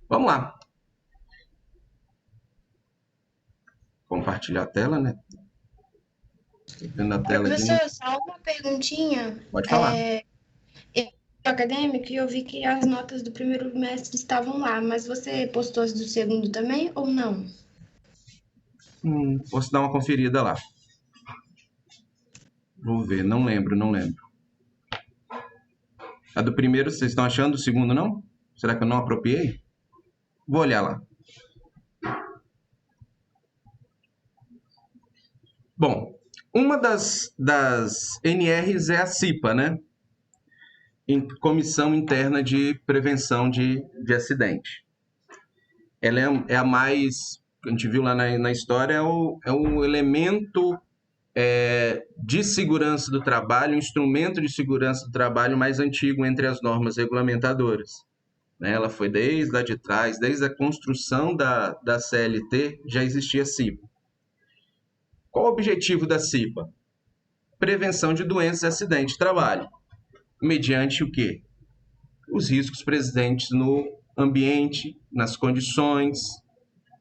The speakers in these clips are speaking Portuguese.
Vamos lá. Compartilhar a tela, né? Tô vendo a tela aqui, não Professor, só uma perguntinha. pode falar. Eu sou acadêmico e eu vi que as notas do primeiro bimestre estavam lá, mas você postou as do segundo também ou não? Posso dar uma conferida lá. Vou ver, não lembro. A do primeiro vocês estão achando, o segundo não? Será que eu não apropriei? Vou olhar lá. Bom, uma das NRs é a CIPA, né? Comissão Interna de Prevenção de Acidente. Ela é a mais, a gente viu lá na história, é o elemento de segurança do trabalho, um instrumento de segurança do trabalho mais antigo entre as normas regulamentadoras. Né? Ela foi desde lá de trás, desde a construção da CLT, já existia a CIPA. Qual o objetivo da CIPA? Prevenção de doenças e acidentes de trabalho. Mediante o quê? Os riscos presentes no ambiente, nas condições,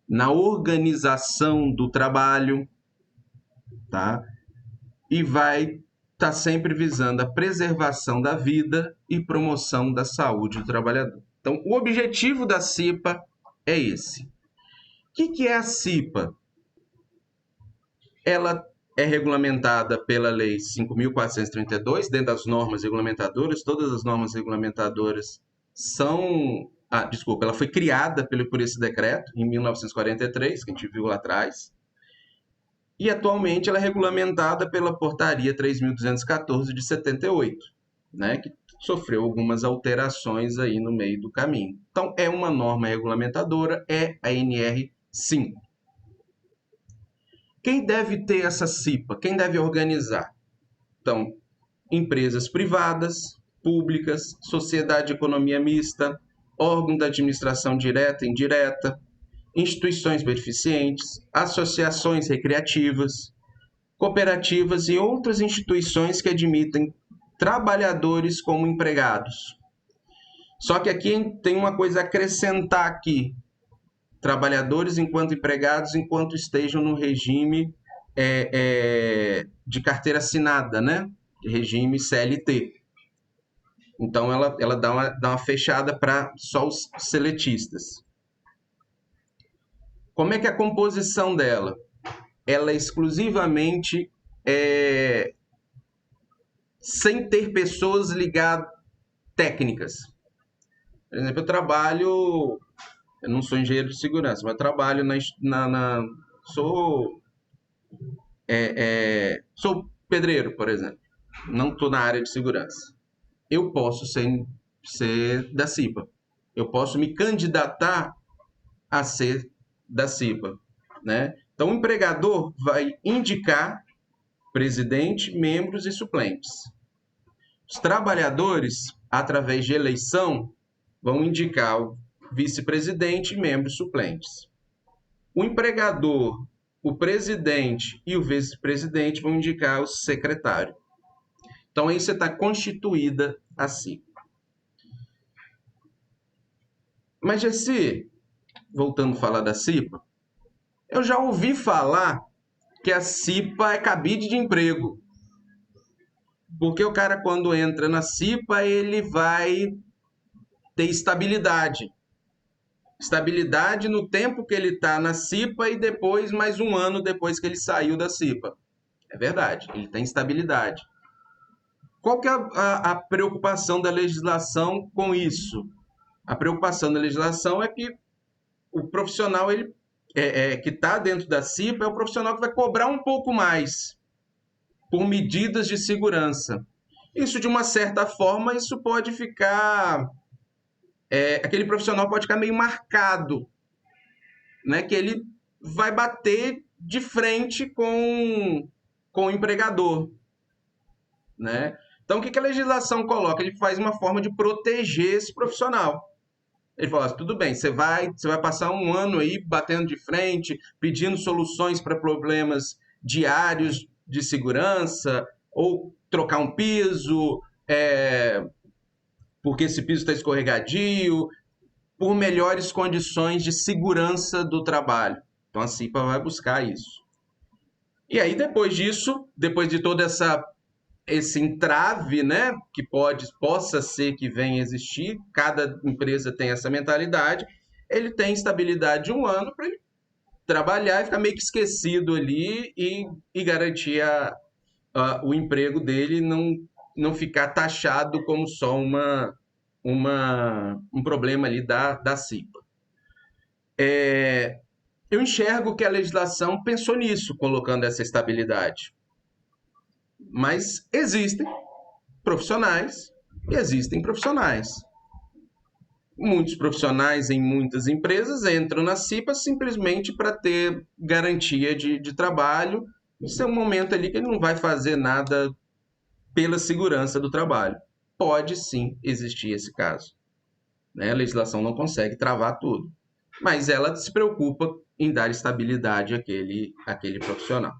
na organização do trabalho, tá? E vai estar sempre visando a preservação da vida e promoção da saúde do trabalhador. Então, o objetivo da CIPA é esse. O que é a CIPA? Ela é regulamentada pela Lei 5.432, dentro das normas regulamentadoras. Todas as normas regulamentadoras são. Desculpa, ela foi criada por esse decreto em 1943, que a gente viu lá atrás. E atualmente ela é regulamentada pela Portaria 3.214 de 78, né, que sofreu algumas alterações aí no meio do caminho. Então, é uma norma regulamentadora, é a NR5. Quem deve ter essa CIPA? Quem deve organizar? Então, empresas privadas, públicas, sociedade de economia mista, órgão da administração direta e indireta, instituições beneficentes, associações recreativas, cooperativas e outras instituições que admitem trabalhadores como empregados. Só que aqui tem uma coisa a acrescentar aqui. Trabalhadores enquanto empregados, enquanto estejam no regime de carteira assinada, né? Regime CLT. Então, ela dá uma fechada para só os seletistas. Como é que é a composição dela? Ela é exclusivamente sem ter pessoas ligadas técnicas. Por exemplo, eu não sou engenheiro de segurança, mas eu trabalho sou pedreiro, por exemplo. Não estou na área de segurança. Eu posso ser da CIPA. Eu posso me candidatar a ser da CIPA, né? Então, o empregador vai indicar presidente, membros e suplentes. Os trabalhadores, através de eleição, vão indicar o vice-presidente e membros suplentes. O empregador, o presidente e o vice-presidente vão indicar o secretário. Então, aí você está constituída a CIPA. Mas, Gessi, voltando a falar da CIPA, eu já ouvi falar que a CIPA é cabide de emprego. Porque o cara, quando entra na CIPA, ele vai ter estabilidade. Estabilidade no tempo que ele está na CIPA e depois mais um ano depois que ele saiu da CIPA. É verdade, ele tem estabilidade. Qual que é a preocupação da legislação com isso? A preocupação da legislação é que o profissional que está dentro da CIPA é o profissional que vai cobrar um pouco mais por medidas de segurança. Isso, de uma certa forma, isso pode ficar... aquele profissional pode ficar meio marcado, né? Que ele vai bater de frente com o empregador, né? Então, o que a legislação coloca? Ele faz uma forma de proteger esse profissional. Ele fala assim, tudo bem, você vai passar um ano aí batendo de frente, pedindo soluções para problemas diários de segurança, ou trocar um piso, porque esse piso está escorregadio. por melhores condições de segurança do trabalho. Então a CIPA vai buscar isso. E aí, depois disso, depois de todo esse entrave, né, que possa ser que venha existir, cada empresa tem essa mentalidade, ele tem estabilidade de 1 ano para ele trabalhar e ficar meio que esquecido ali e garantir o emprego dele, não ficar taxado como só um problema ali da CIPA. Eu enxergo que a legislação pensou nisso, colocando essa estabilidade. Mas existem profissionais e existem profissionais. Muitos profissionais em muitas empresas entram na CIPA simplesmente para ter garantia de trabalho. Isso é um momento ali que ele não vai fazer nada pela segurança do trabalho. Pode sim existir esse caso, né? A legislação não consegue travar tudo, mas ela se preocupa em dar estabilidade àquele profissional.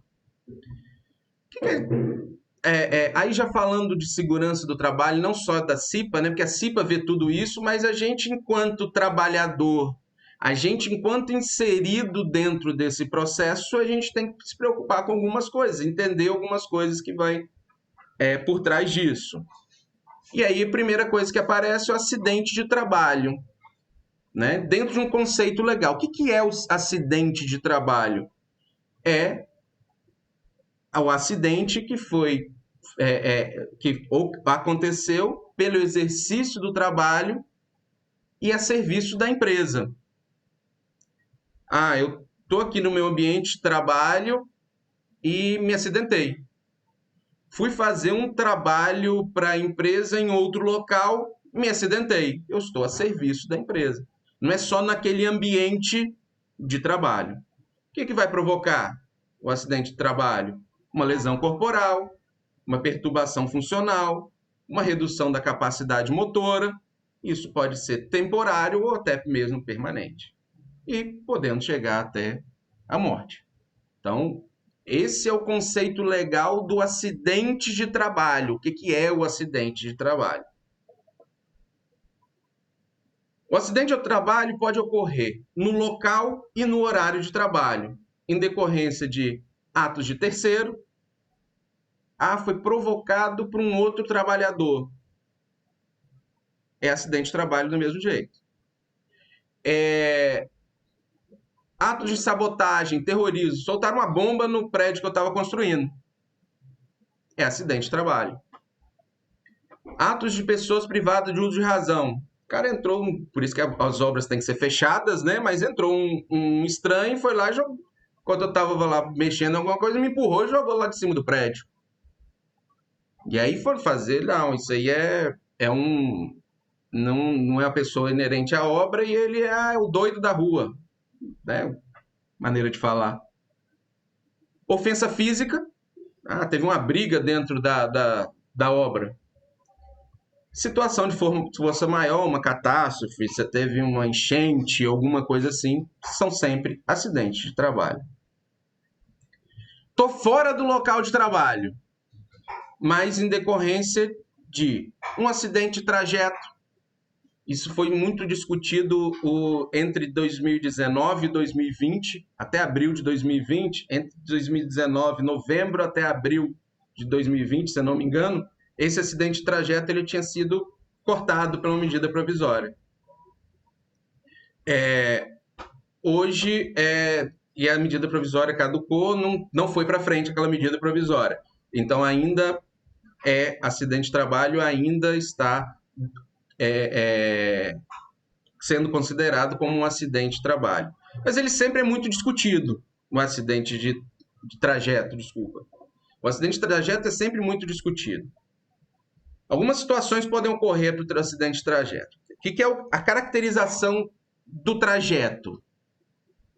Aí já falando de segurança do trabalho, não só da CIPA, né? Porque a CIPA vê tudo isso, mas a gente, enquanto trabalhador, a gente, enquanto inserido dentro desse processo, a gente tem que se preocupar com algumas coisas, entender algumas coisas que vai por trás disso. E aí a primeira coisa que aparece é o acidente de trabalho, né? Dentro de um conceito legal. O que é o acidente de trabalho? É o acidente que aconteceu pelo exercício do trabalho e a serviço da empresa. Eu estou aqui no meu ambiente de trabalho e me acidentei. Fui fazer um trabalho para a empresa em outro local, me acidentei. Eu estou a serviço da empresa. Não é só naquele ambiente de trabalho. O que vai provocar o acidente de trabalho? Uma lesão corporal, uma perturbação funcional, uma redução da capacidade motora. Isso pode ser temporário ou até mesmo permanente. E podendo chegar até a morte. Então, esse é o conceito legal do acidente de trabalho. O que é o acidente de trabalho? O acidente de trabalho pode ocorrer no local e no horário de trabalho, em decorrência de atos de terceiro. Foi provocado por um outro trabalhador. É acidente de trabalho do mesmo jeito. Atos de sabotagem, terrorismo, soltaram uma bomba no prédio que eu estava construindo. É acidente de trabalho. Atos de pessoas privadas de uso de razão. O cara entrou, por isso que as obras têm que ser fechadas, né? Mas entrou um estranho, foi lá e jogou. Quando eu estava lá mexendo em alguma coisa, me empurrou e jogou lá de cima do prédio. E aí foram fazer, não, isso aí não é a pessoa inerente à obra e ele é o doido da rua, né? Maneira de falar. Ofensa física. Teve uma briga dentro da obra. Situação de força maior, uma catástrofe, você teve uma enchente, alguma coisa assim, são sempre acidentes de trabalho. Estou fora do local de trabalho, mas em decorrência de um acidente de trajeto. Isso foi muito discutido entre 2019 e 2020, até abril de 2020, entre 2019, novembro até abril de 2020, se eu não me engano, esse acidente de trajeto ele tinha sido cortado pela medida provisória. Hoje, e a medida provisória caducou, não foi para frente aquela medida provisória. Então, ainda acidente de trabalho, ainda está sendo considerado como um acidente de trabalho. Mas ele sempre é muito discutido, o acidente de trajeto, desculpa. O acidente de trajeto é sempre muito discutido. Algumas situações podem ocorrer para o acidente de trajeto. O que é a caracterização do trajeto?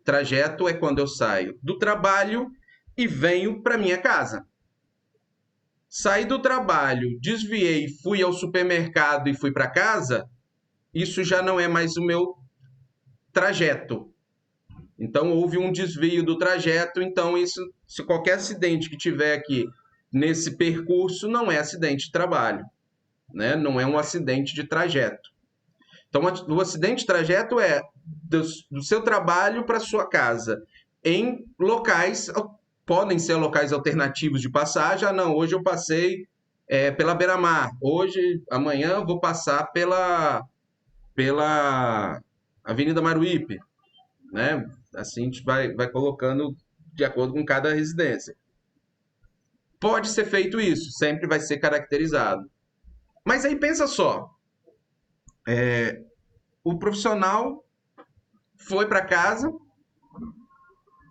Trajeto é quando eu saio do trabalho e venho para minha casa. Saí do trabalho, desviei, fui ao supermercado e fui para casa, isso já não é mais o meu trajeto. Então, houve um desvio do trajeto, então se qualquer acidente que tiver aqui nesse percurso, não é acidente de trabalho, né? Não é um acidente de trajeto. Então, o acidente de trajeto é do seu trabalho para sua casa, em locais, podem ser locais alternativos de passagem. Ah, não, hoje eu passei pela Beira-Mar, hoje, amanhã, vou passar pela Avenida Maruípe, né? Assim a gente vai colocando de acordo com cada residência. Pode ser feito isso, sempre vai ser caracterizado. Mas aí pensa só, o profissional foi para casa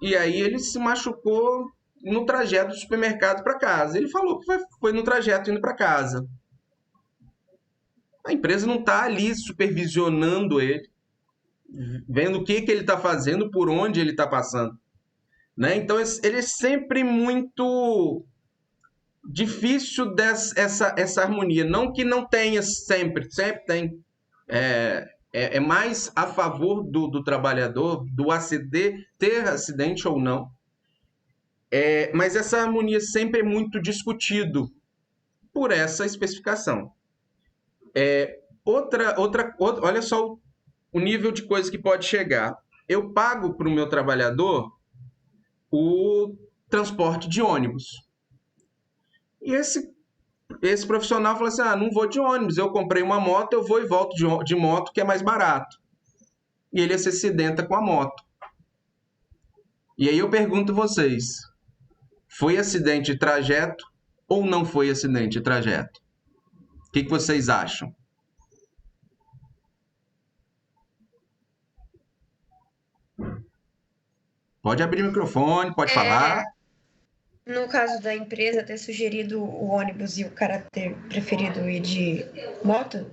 e aí ele se machucou no trajeto do supermercado para casa. Ele falou que foi no trajeto indo para casa. A empresa não está ali supervisionando ele, vendo o que ele está fazendo, por onde ele está passando. Né? Então, ele é sempre muito difícil essa harmonia. Não que não tenha sempre tem. É mais a favor do trabalhador, do ACD, ter acidente ou não. Mas essa harmonia sempre é muito discutido por essa especificação. Olha só o nível de coisa que pode chegar. Eu pago para o meu trabalhador o transporte de ônibus. E esse profissional falou assim: não vou de ônibus, eu comprei uma moto, eu vou e volto de moto, que é mais barato. E ele se acidenta com a moto. E aí eu pergunto a vocês: foi acidente de trajeto ou não foi acidente de trajeto? O que vocês acham? Pode abrir o microfone, pode falar. No caso da empresa ter sugerido o ônibus e o cara ter preferido ir de moto,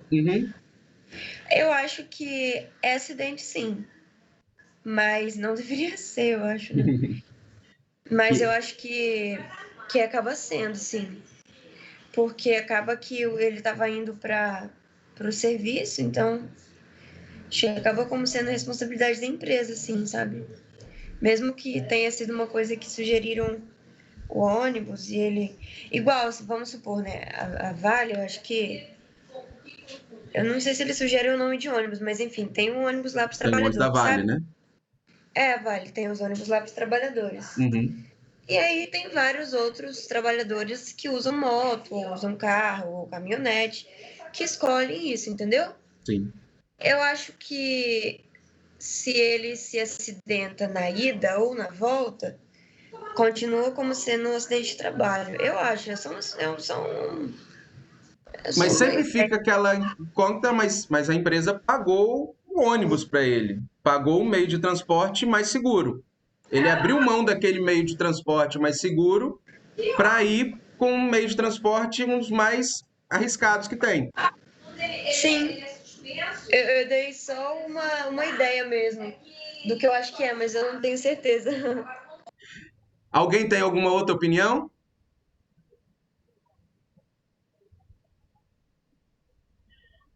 eu acho que é acidente sim. Mas não deveria ser, eu acho, né? Mas eu acho que acaba sendo, sim. Porque acaba que ele estava indo para o serviço, então acaba como sendo responsabilidade da empresa, sim, sabe? Mesmo que tenha sido uma coisa que sugeriram o ônibus e ele... Igual, vamos supor, né? A Vale, eu acho que... Eu não sei se ele sugere o nome de ônibus, mas enfim, tem um ônibus lá para os trabalhadores, da Vale, sabe? né? A Vale tem os ônibus lá para os trabalhadores. E aí tem vários outros trabalhadores que usam moto, ou usam carro, ou caminhonete, que escolhem isso, entendeu? Sim. Eu acho que se ele se acidenta na ida ou na volta, continua como sendo um acidente de trabalho. Eu acho, mas sempre fica aquela conta, mas a empresa pagou o ônibus para ele, pagou o meio de transporte mais seguro. Ele abriu mão daquele meio de transporte mais seguro para ir com um meio de transporte um dos mais arriscados que tem. Sim, eu dei só uma ideia mesmo do que eu acho que é, mas eu não tenho certeza. Alguém tem alguma outra opinião?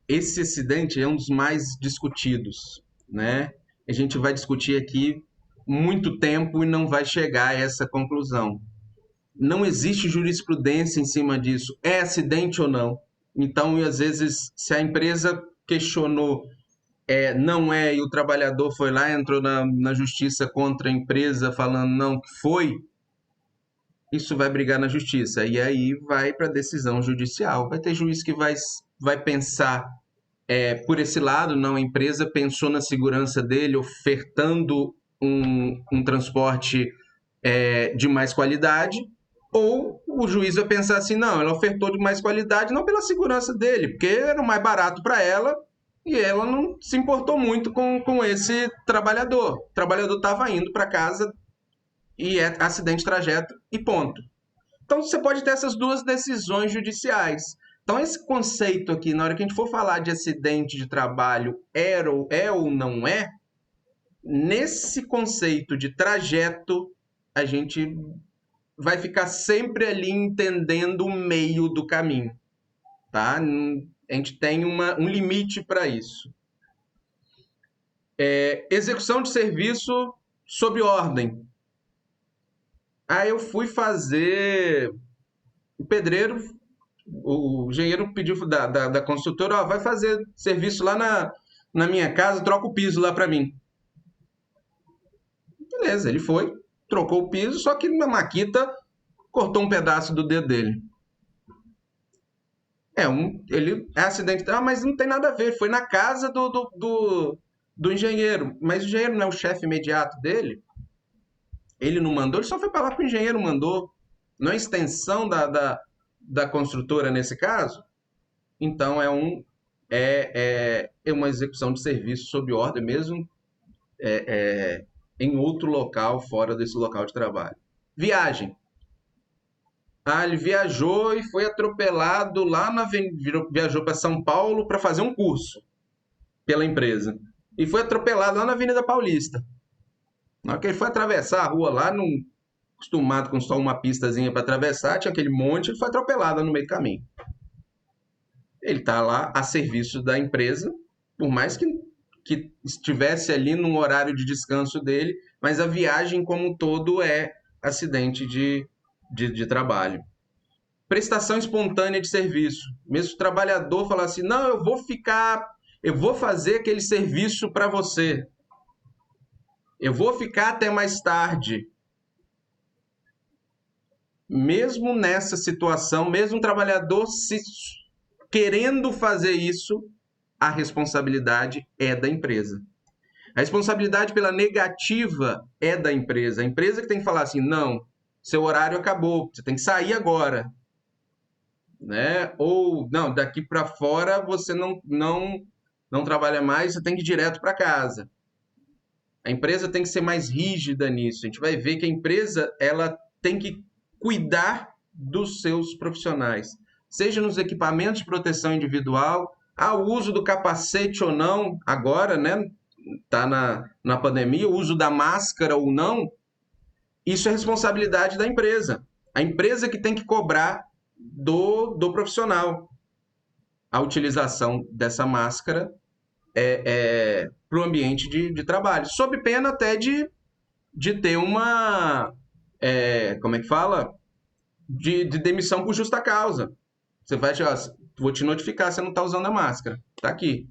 Esse acidente é um dos mais discutidos, né? A gente vai discutir aqui muito tempo e não vai chegar a essa conclusão. Não existe jurisprudência em cima disso. É acidente ou não? Então, às vezes, se a empresa questionou, não é, e o trabalhador foi lá, entrou na justiça contra a empresa, falando não, que foi, isso vai brigar na justiça. E aí vai para a decisão judicial. Vai ter juiz que vai pensar por esse lado, não, a empresa pensou na segurança dele, ofertando um transporte de mais qualidade, ou o juiz vai pensar assim, não, ela ofertou de mais qualidade não pela segurança dele, porque era o mais barato para ela e ela não se importou muito com esse trabalhador. O trabalhador estava indo para casa e é acidente de trajeto e ponto. Então você pode ter essas duas decisões judiciais. Então esse conceito aqui, na hora que a gente for falar de acidente de trabalho, é ou não é, nesse conceito de trajeto, a gente vai ficar sempre ali entendendo o meio do caminho, tá? A gente tem um limite para isso. Execução de serviço sob ordem. Aí eu fui fazer... O pedreiro, o engenheiro pediu da construtora, vai fazer serviço lá na minha casa, troca o piso lá para mim. Beleza, ele foi, trocou o piso, só que na maquita cortou um pedaço do dedo dele. Ele é acidente. Ah, mas não tem nada a ver. Foi na casa do engenheiro. Mas o engenheiro não é o chefe imediato dele. Ele não mandou, ele só foi para lá que o engenheiro mandou. Não é extensão da construtora nesse caso. Então é uma execução de serviço sob ordem, mesmo em outro local, fora desse local de trabalho. Viagem. Ah, ele viajou e foi atropelado lá na viajou para São Paulo para fazer um curso pela empresa. E foi atropelado lá na Avenida Paulista. Na hora que ele foi atravessar a rua lá, não acostumado com só uma pistazinha para atravessar, tinha aquele monte, ele foi atropelado no meio do caminho. Ele está lá a serviço da empresa, por mais que estivesse ali num horário de descanso dele, mas a viagem como um todo é acidente de trabalho. Prestação espontânea de serviço. Mesmo o trabalhador falar assim, não, eu vou fazer aquele serviço para você. Eu vou ficar até mais tarde. Mesmo nessa situação, mesmo o trabalhador querendo fazer isso, a responsabilidade é da empresa. A responsabilidade pela negativa é da empresa. A empresa que tem que falar assim, não, seu horário acabou, você tem que sair agora. Né? Ou, não, daqui para fora você não trabalha mais, você tem que ir direto para casa. A empresa tem que ser mais rígida nisso. A gente vai ver que a empresa ela tem que cuidar dos seus profissionais, seja nos equipamentos de proteção individual, o uso do capacete ou não, agora, né? Tá na pandemia, o uso da máscara ou não, isso é responsabilidade da empresa. A empresa que tem que cobrar do profissional a utilização dessa máscara para o ambiente de trabalho, sob pena até de ter uma, como é que fala? De demissão por justa causa. Você vai, vou te notificar, você não está usando a máscara. Está aqui.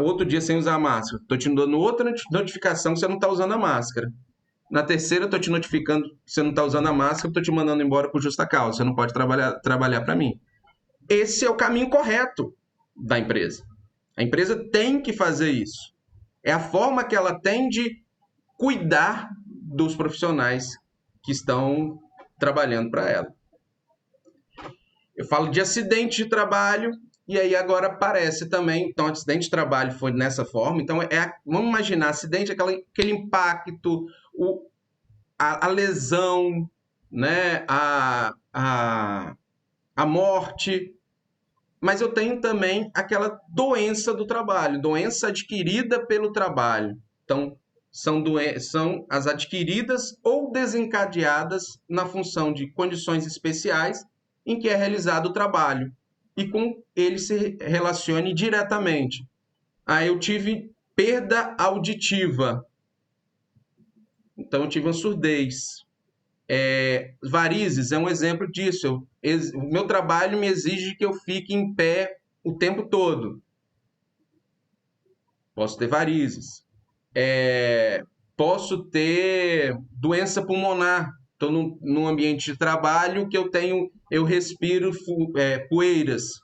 Outro dia sem usar a máscara. Estou te dando outra notificação que você não está usando a máscara. Na terceira, estou te notificando que você não está usando a máscara, estou te mandando embora por justa causa. Você não pode trabalhar para mim. Esse é o caminho correto da empresa. A empresa tem que fazer isso. É a forma que ela tem de cuidar dos profissionais que estão trabalhando para ela. Eu falo de acidente de trabalho, e aí agora aparece também, então acidente de trabalho foi nessa forma, então vamos imaginar, acidente, aquele impacto, a lesão, né, a morte, mas eu tenho também aquela doença do trabalho, doença adquirida pelo trabalho. Então, são as adquiridas ou desencadeadas na função de condições especiais em que é realizado o trabalho e com ele se relacione diretamente. Eu tive perda auditiva. Então, eu tive uma surdez. Varizes é um exemplo disso. O meu trabalho me exige que eu fique em pé o tempo todo. Posso ter varizes. Posso ter doença pulmonar. Estou num ambiente de trabalho que eu respiro poeiras,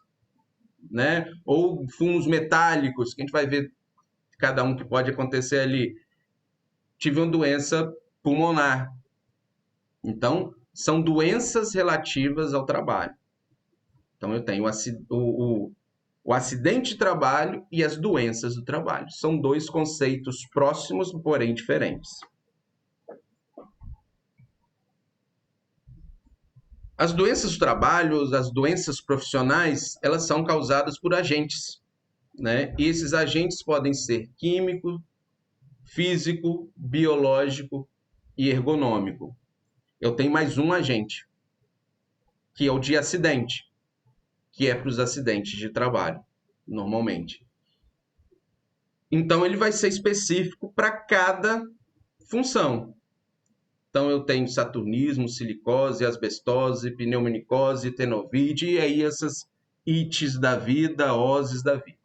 né? Ou fumos metálicos, que a gente vai ver cada um que pode acontecer ali. Tive uma doença pulmonar. Então, são doenças relativas ao trabalho. Então, eu tenho o acidente de trabalho e as doenças do trabalho. São dois conceitos próximos, porém diferentes. As doenças do trabalho, as doenças profissionais, elas são causadas por agentes, né? E esses agentes podem ser químico, físico, biológico e ergonômico. Eu tenho mais um agente, que é o de acidente, que é para os acidentes de trabalho, normalmente. Então, ele vai ser específico para cada função. Então, eu tenho saturnismo, silicose, asbestose, pneumonicose, tenovide, e aí essas ites da vida, oses da vida.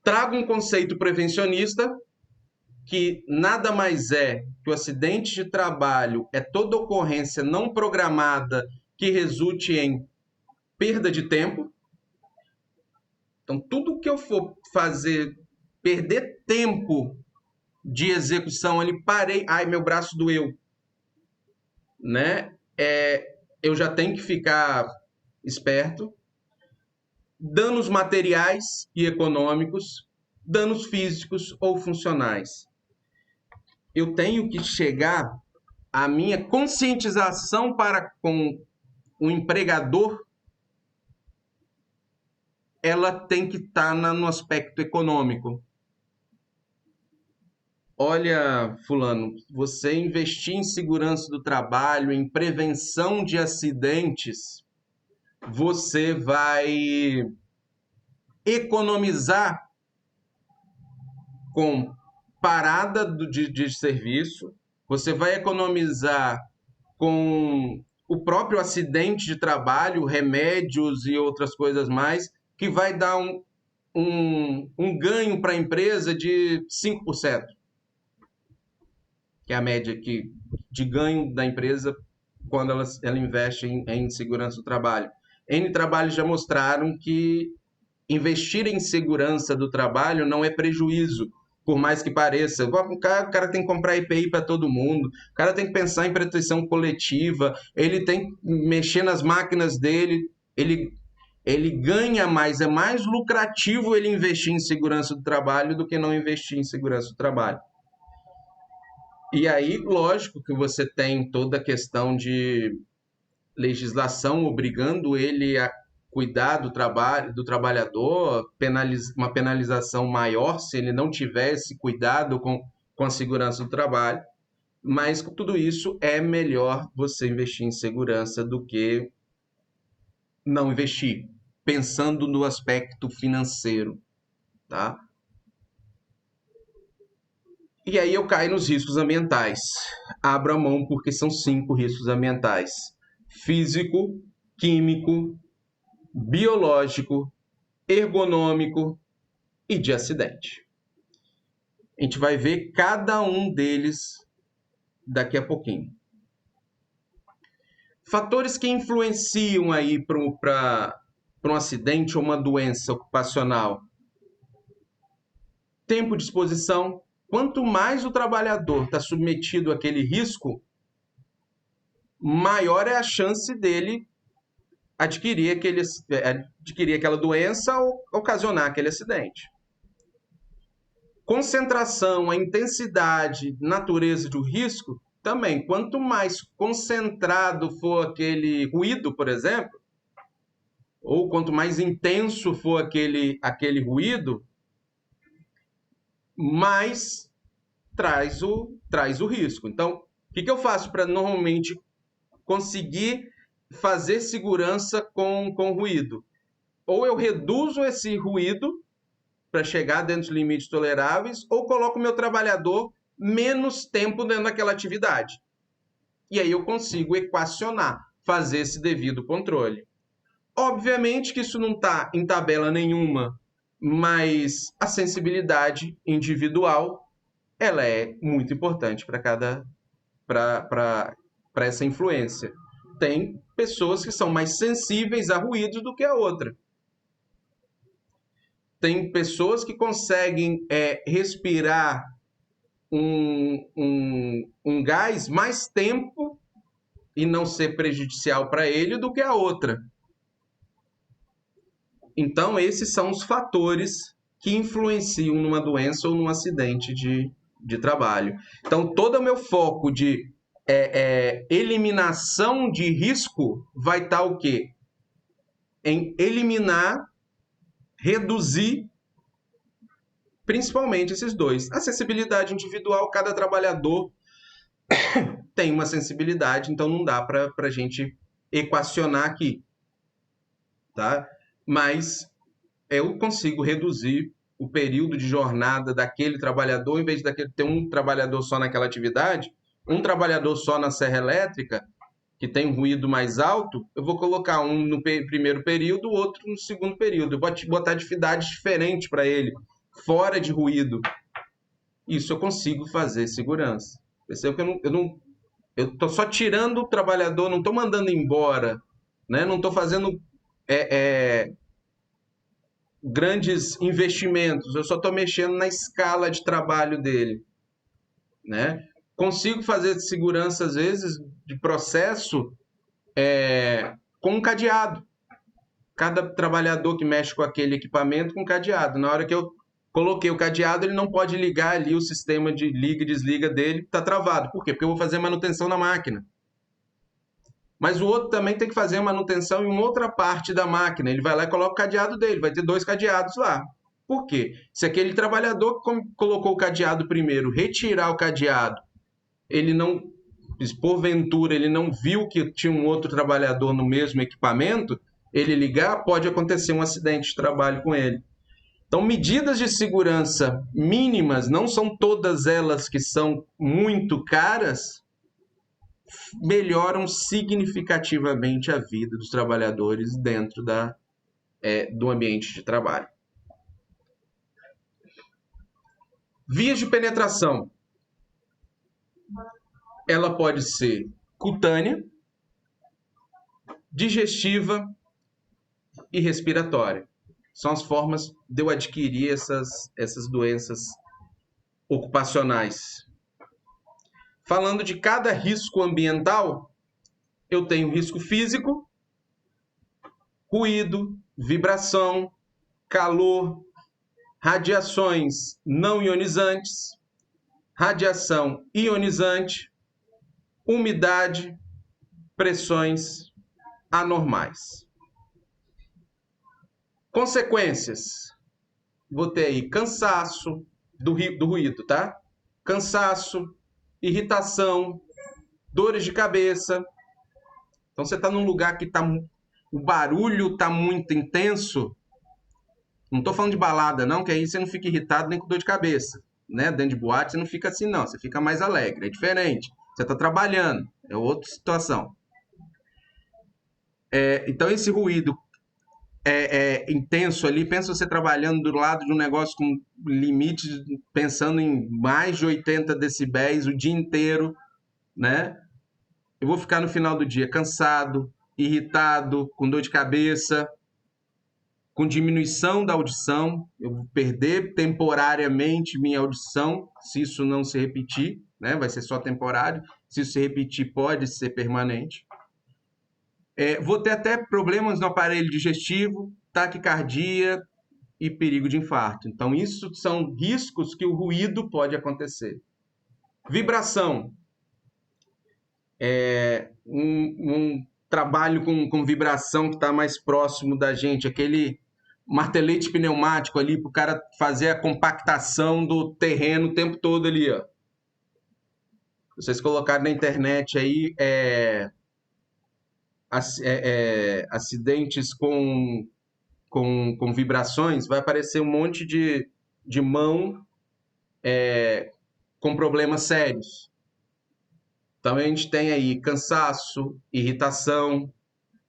Trago um conceito prevencionista, que nada mais é que o acidente de trabalho é toda ocorrência não programada que resulte em perda de tempo. Então, tudo que eu for fazer, perder tempo de execução ali, parei, ai, meu braço doeu, né? Eu já tenho que ficar esperto. Danos materiais e econômicos, danos físicos ou funcionais. Eu tenho que chegar à minha conscientização para com o empregador, ela tem que estar no aspecto econômico. Olha, fulano, você investir em segurança do trabalho, em prevenção de acidentes, você vai economizar com parada de serviço, você vai economizar com o próprio acidente de trabalho, remédios e outras coisas mais, que vai dar um ganho para a empresa de 5%, que é a média de ganho da empresa quando ela investe em segurança do trabalho. N trabalhos já mostraram que investir em segurança do trabalho não é prejuízo, por mais que pareça. O cara tem que comprar EPI para todo mundo, o cara tem que pensar em proteção coletiva, ele tem que mexer nas máquinas dele, ele ganha mais, é mais lucrativo ele investir em segurança do trabalho do que não investir em segurança do trabalho. E aí, lógico que você tem toda a questão de legislação obrigando ele a cuidar do trabalho do trabalhador, uma penalização maior se ele não tivesse cuidado com a segurança do trabalho, mas com tudo isso é melhor você investir em segurança do que não investir, pensando no aspecto financeiro, tá? E aí eu caio nos riscos ambientais. Abro a mão porque são 5 riscos ambientais: físico, químico, biológico, ergonômico e de acidente. A gente vai ver cada um deles daqui a pouquinho. Fatores que influenciam aí para um acidente ou uma doença ocupacional. Tempo de exposição. Quanto mais o trabalhador está submetido àquele risco, maior é a chance dele adquirir aquela doença ou ocasionar aquele acidente. Concentração, a intensidade, natureza do risco, também. Quanto mais concentrado for aquele ruído, por exemplo, ou quanto mais intenso for aquele ruído, mais traz o risco. Então, o que eu faço para normalmente conseguir fazer segurança com ruído? Ou eu reduzo esse ruído para chegar dentro dos limites toleráveis, ou coloco o meu trabalhador menos tempo dentro daquela atividade. E aí eu consigo equacionar, fazer esse devido controle. Obviamente que isso não está em tabela nenhuma, mas a sensibilidade individual ela é muito importante para essa influência. Tem pessoas que são mais sensíveis a ruídos do que a outra. Tem pessoas que conseguem respirar um gás mais tempo e não ser prejudicial para ele do que a outra. Então, esses são os fatores que influenciam numa doença ou num acidente de trabalho. Então, todo o meu foco de eliminação de risco vai estar o quê? Em eliminar, reduzir, principalmente esses dois. A sensibilidade individual, cada trabalhador tem uma sensibilidade, então não dá para a gente equacionar aqui, tá? Mas eu consigo reduzir o período de jornada daquele trabalhador, em vez de ter um trabalhador só naquela atividade, um trabalhador só na serra elétrica, que tem um ruído mais alto, eu vou colocar um no primeiro período, o outro no segundo período. Eu vou botar atividades diferentes para ele, fora de ruído. Isso eu consigo fazer segurança. Percebe que eu estou só tirando o trabalhador, não estou mandando embora, né? Não estou fazendo grandes investimentos, eu só estou mexendo na escala de trabalho dele, né? Consigo fazer segurança, às vezes, de processo com um cadeado. Cada trabalhador que mexe com aquele equipamento com cadeado. Na hora que eu coloquei o cadeado, ele não pode ligar ali o sistema de liga e desliga dele, está travado. Por quê? Porque eu vou fazer manutenção na máquina. Mas o outro também tem que fazer manutenção em uma outra parte da máquina. Ele vai lá e coloca o cadeado dele, vai ter 2 cadeados lá. Por quê? Se aquele trabalhador que colocou o cadeado primeiro retirar o cadeado, ele não, porventura, ele não viu que tinha um outro trabalhador no mesmo equipamento, ele ligar, pode acontecer um acidente de trabalho com ele. Então, medidas de segurança mínimas, não são todas elas que são muito caras, melhoram significativamente a vida dos trabalhadores dentro do ambiente de trabalho. Vias de penetração. Ela pode ser cutânea, digestiva e respiratória. São as formas de eu adquirir essas doenças ocupacionais. Falando de cada risco ambiental, eu tenho risco físico, ruído, vibração, calor, radiações não ionizantes, radiação ionizante, umidade, pressões anormais. Consequências. Vou ter aí cansaço do ruído, tá? Cansaço, irritação, dores de cabeça. Então, você está num lugar que o barulho está muito intenso. Não estou falando de balada, não, que aí você não fica irritado nem com dor de cabeça. Né? Dentro de boate, você não fica assim, não. Você fica mais alegre. É diferente. Você está trabalhando. É outra situação. Então, esse ruído intenso ali, pensa você trabalhando do lado de um negócio com limite, pensando em mais de 80 decibéis o dia inteiro, né? Eu vou ficar no final do dia cansado, irritado, com dor de cabeça, com diminuição da audição, eu vou perder temporariamente minha audição, se isso não se repetir, né? Vai ser só temporário, se isso se repetir pode ser permanente. Vou ter até problemas no aparelho digestivo, taquicardia e perigo de infarto. Então, isso são riscos que o ruído pode acontecer. Vibração. Um trabalho com vibração que está mais próximo da gente, aquele martelete pneumático ali para o cara fazer a compactação do terreno o tempo todo ali, ó. Vocês colocarem na internet aí acidentes com vibrações, vai aparecer um monte de mão com problemas sérios. Então, a gente tem aí cansaço, irritação,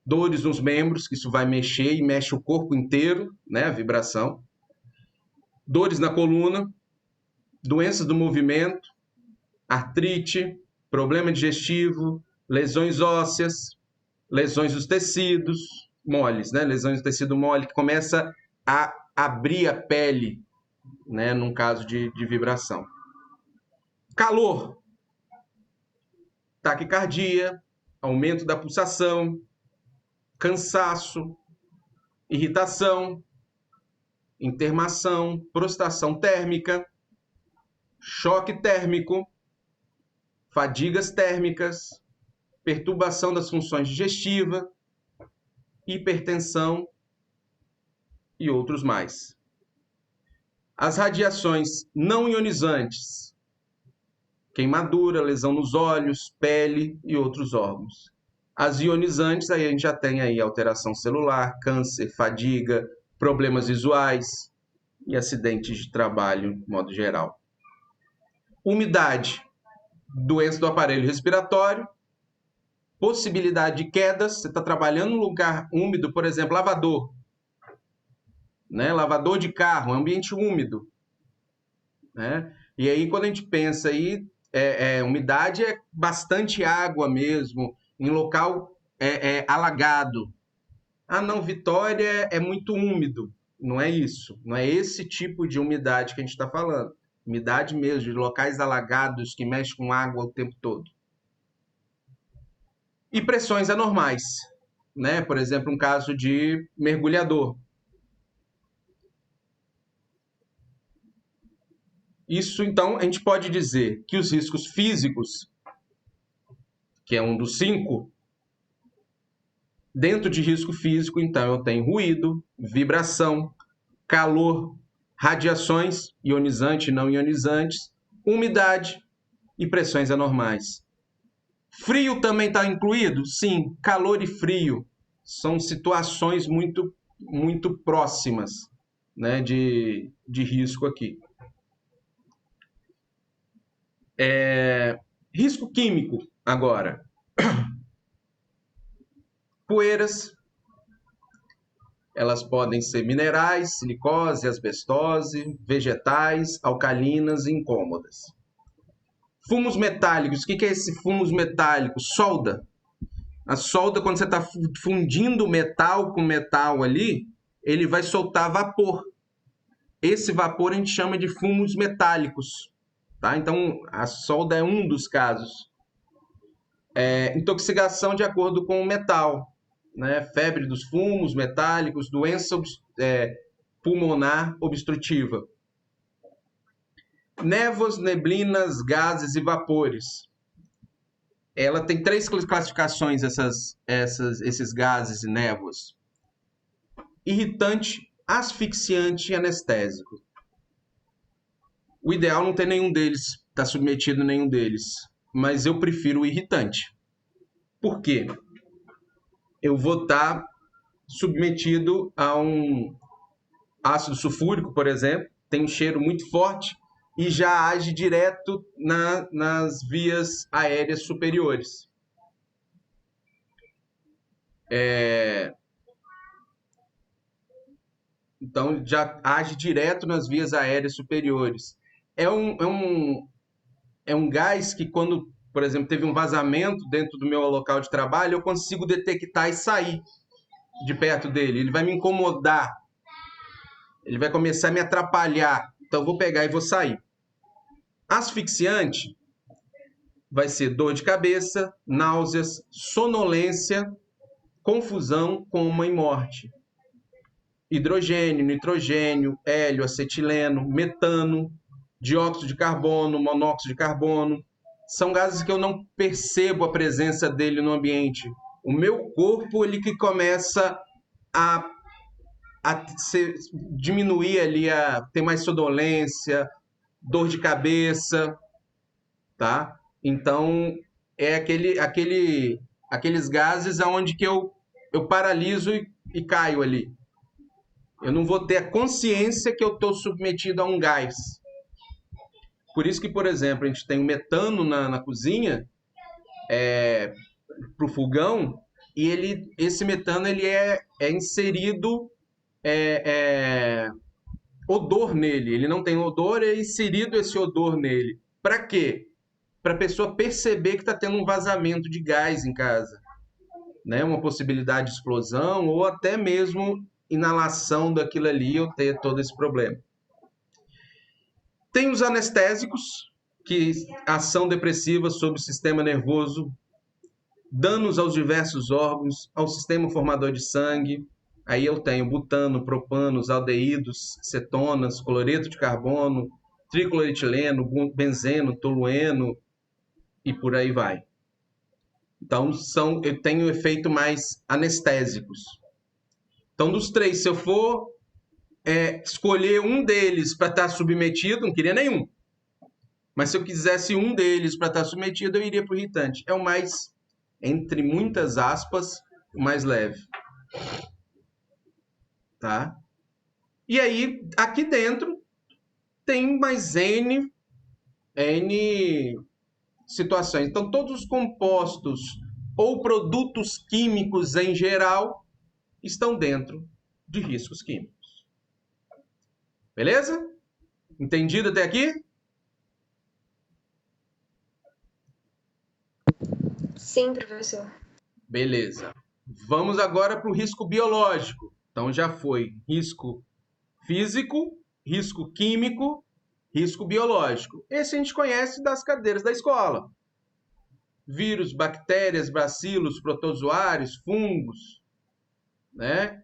dores nos membros, que isso vai mexer e mexe o corpo inteiro, né, a vibração. Dores na coluna, doenças do movimento, artrite, problema digestivo, lesões ósseas, lesões dos tecidos moles, né? Lesões do tecido mole, que começa a abrir a pele, né? Num caso de vibração. Calor, taquicardia, aumento da pulsação, cansaço, irritação, intermação, prostração térmica, choque térmico, fadigas térmicas, perturbação das funções digestivas, hipertensão e outros mais. As radiações não ionizantes, queimadura, lesão nos olhos, pele e outros órgãos. As ionizantes, aí a gente já tem aí alteração celular, câncer, fadiga, problemas visuais e acidentes de trabalho, de modo geral. Umidade, doença do aparelho respiratório, possibilidade de quedas. Você está trabalhando num lugar úmido, por exemplo, lavador, né? Lavador de carro, ambiente úmido. né? E aí, quando a gente pensa aí, umidade é bastante água mesmo, em local alagado. Ah, não, Vitória é muito úmido. Não é isso. Não é esse tipo de umidade que a gente está falando. Umidade mesmo, de locais alagados que mexem com água o tempo todo. E pressões anormais, né? Por exemplo, um caso de mergulhador. Isso, então, a gente pode dizer que os riscos físicos, que é um dos 5, dentro de risco físico, então, eu tenho ruído, vibração, calor, radiações ionizantes e não ionizantes, umidade e pressões anormais. Frio também está incluído? Sim, calor e frio são situações muito, muito próximas, né, de risco aqui. Risco químico, agora. Poeiras, elas podem ser minerais, silicose, asbestose, vegetais, alcalinas e incômodas. Fumos metálicos, o que é esse fumos metálico? Solda. A solda, quando você está fundindo metal com metal ali, ele vai soltar vapor. Esse vapor a gente chama de fumos metálicos. Tá? Então, a solda é um dos casos. Intoxicação de acordo com o metal, né? Febre dos fumos metálicos, doença pulmonar obstrutiva. Névoas, neblinas, gases e vapores. Ela tem 3 classificações, esses gases e névoas. Irritante, asfixiante e anestésico. O ideal não ter nenhum deles, estar submetido a nenhum deles. Mas eu prefiro o irritante. Por quê? Eu vou estar submetido a um ácido sulfúrico, por exemplo, tem um cheiro muito forte e já age direto nas vias aéreas superiores. Então, já age direto nas vias aéreas superiores. É um gás que, quando, por exemplo, teve um vazamento dentro do meu local de trabalho, eu consigo detectar e sair de perto dele. Ele vai me incomodar. Ele vai começar a me atrapalhar. Então, eu vou pegar e vou sair. Asfixiante vai ser dor de cabeça, náuseas, sonolência, confusão, coma e morte. Hidrogênio, nitrogênio, hélio, acetileno, metano, dióxido de carbono, monóxido de carbono. São gases que eu não percebo a presença dele no ambiente. O meu corpo, ele que começa a diminuir ali, a ter mais sonolência, dor de cabeça, tá? Então, é aqueles gases aonde que eu paraliso e caio ali. Eu não vou ter a consciência que eu estou submetido a um gás. Por isso que, por exemplo, a gente tem o metano na cozinha, para o fogão, e esse metano ele é inserido odor nele. Ele não tem odor, é inserido esse odor nele. Para quê? Para a pessoa perceber que está tendo um vazamento de gás em casa, né? Uma possibilidade de explosão ou até mesmo inalação daquilo ali, eu ter todo esse problema. Tem os anestésicos, que ação depressiva sobre o sistema nervoso, danos aos diversos órgãos, ao sistema formador de sangue. Aí eu tenho butano, propanos, aldeídos, cetonas, cloreto de carbono, tricloretileno, benzeno, tolueno e por aí vai. Então, eu tenho efeito mais anestésicos. Então, dos 3, se eu for escolher um deles para estar submetido, não queria nenhum. Mas se eu quisesse um deles para estar submetido, eu iria para o irritante. É o mais, entre muitas aspas, o mais leve. Tá? E aí, aqui dentro, tem mais N situações. Então, todos os compostos ou produtos químicos em geral estão dentro de riscos químicos. Beleza? Entendido até aqui? Sim, professor. Beleza. Vamos agora para o risco biológico. Então já foi risco físico, risco químico, risco biológico. Esse a gente conhece das cadeiras da escola. Vírus, bactérias, bacilos, protozoários, fungos, né?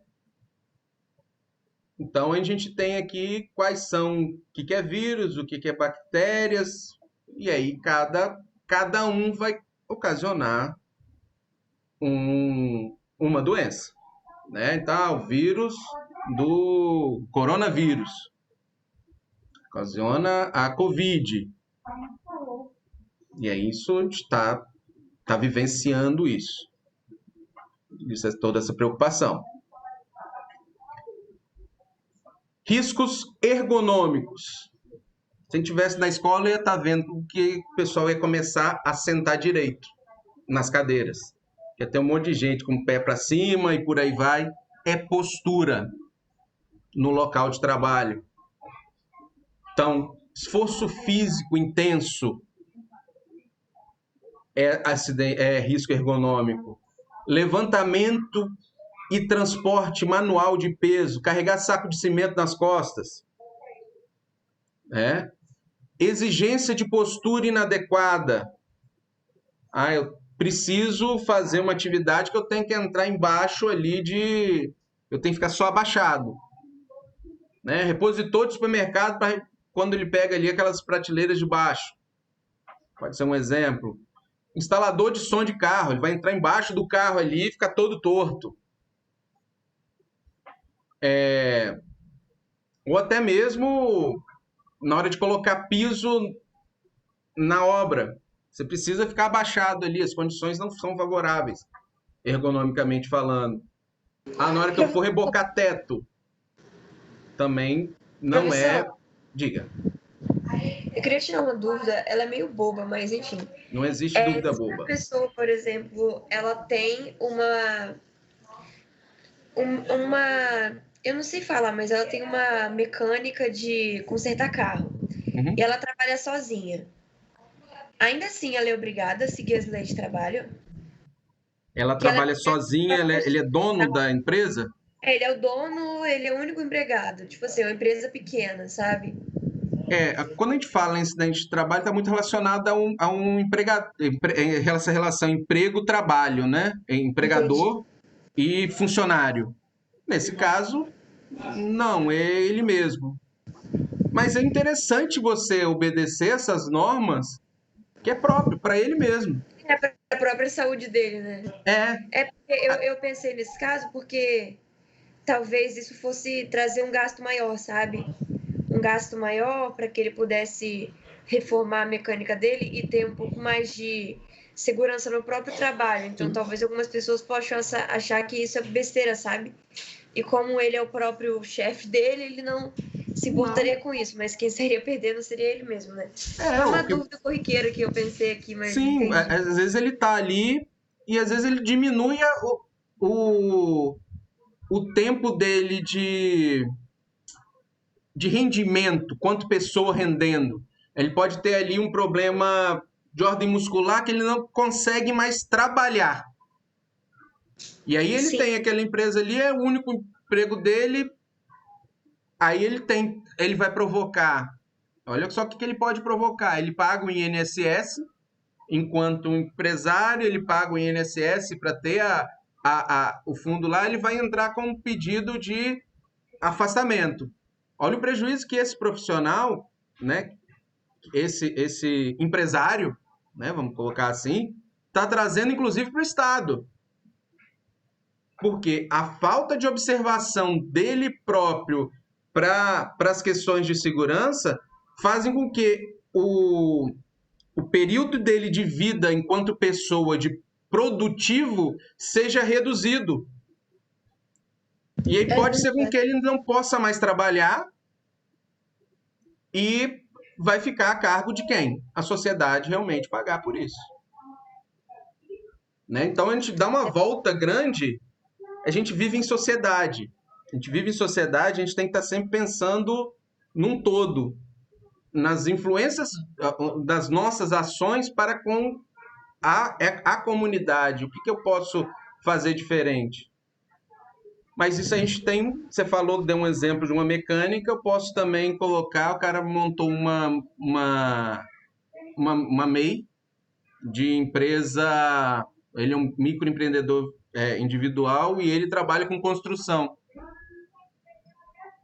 Então a gente tem aqui quais são, o que é vírus, o que é bactérias, e aí cada um vai ocasionar uma doença, né? Então, o vírus do coronavírus ocasiona a Covid. E é isso, a gente está vivenciando isso. Isso é toda essa preocupação. Riscos ergonômicos. Se a gente estivesse na escola, ia estar vendo que o pessoal ia começar a sentar direito nas cadeiras. Ia ter um monte de gente com o pé para cima e por aí vai. É postura no local de trabalho. Então, esforço físico intenso é risco ergonômico. Levantamento e transporte manual de peso, carregar saco de cimento nas costas. Exigência de postura inadequada. Eu preciso fazer uma atividade que eu tenho que entrar embaixo ali eu tenho que ficar só abaixado. Repositor de supermercado para quando ele pega ali aquelas prateleiras de baixo. Pode ser um exemplo. Instalador de som de carro, ele vai entrar embaixo do carro ali e fica todo torto. Ou até mesmo na hora de colocar piso na obra. Você precisa ficar abaixado ali, as condições não são favoráveis, ergonomicamente falando. Na hora que eu for rebocar teto, também não Professor, Diga. eu queria tirar uma dúvida, ela é meio boba, mas enfim. Não existe dúvida boba. Se a pessoa, por exemplo, ela tem eu não sei falar, mas ela tem uma mecânica de consertar carro. E ela trabalha sozinha. Ainda assim, ela é obrigada a seguir as leis de trabalho? Ela trabalha sozinha, ele é dono da empresa? Ele é o dono, ele é o único empregado. Tipo assim, é uma empresa pequena, sabe? Quando a gente fala em incidente de trabalho, está muito relacionado a um empregado, essa relação emprego-trabalho, né? Empregador e funcionário. Nesse caso, não, é ele mesmo. Mas é interessante você obedecer essas normas que é próprio para ele mesmo. É para a própria saúde dele, né? Eu pensei nesse caso porque talvez isso fosse trazer um gasto maior, sabe? Um gasto maior para que ele pudesse reformar a mecânica dele e ter um pouco mais de segurança no próprio trabalho. Então, talvez algumas pessoas possam achar que isso é besteira, sabe? E como ele é o próprio chefe dele, ele não se importaria com isso, mas quem estaria perdendo seria ele mesmo, né? É uma dúvida corriqueira que eu pensei aqui, mas sim, às vezes ele tá ali e às vezes ele diminui o tempo dele de rendimento, quanto pessoa rendendo. Ele pode ter ali um problema de ordem muscular que ele não consegue mais trabalhar. E aí ele tem aquela empresa ali, é o único emprego dele. Aí ele vai provocar. Olha só o que ele pode provocar. Ele paga o INSS, enquanto empresário, ele paga o INSS para ter o fundo lá, ele vai entrar com um pedido de afastamento. Olha o prejuízo que esse profissional, né, esse empresário, né, vamos colocar assim, está trazendo, inclusive, para o Estado. Porque a falta de observação dele próprio para as questões de segurança fazem com que o período dele de vida enquanto pessoa de produtivo seja reduzido. E aí pode ser com que ele não possa mais trabalhar e vai ficar a cargo de quem? A sociedade realmente pagar por isso. Né? Então a gente dá uma volta grande, a gente vive em sociedade. A gente vive em sociedade, a gente tem que estar sempre pensando num todo, nas influências das nossas ações para com a comunidade, o que eu posso fazer diferente? Mas isso a gente tem, você falou, deu um exemplo de uma mecânica, eu posso também colocar, o cara montou uma MEI de empresa, ele é um microempreendedor individual e ele trabalha com construção.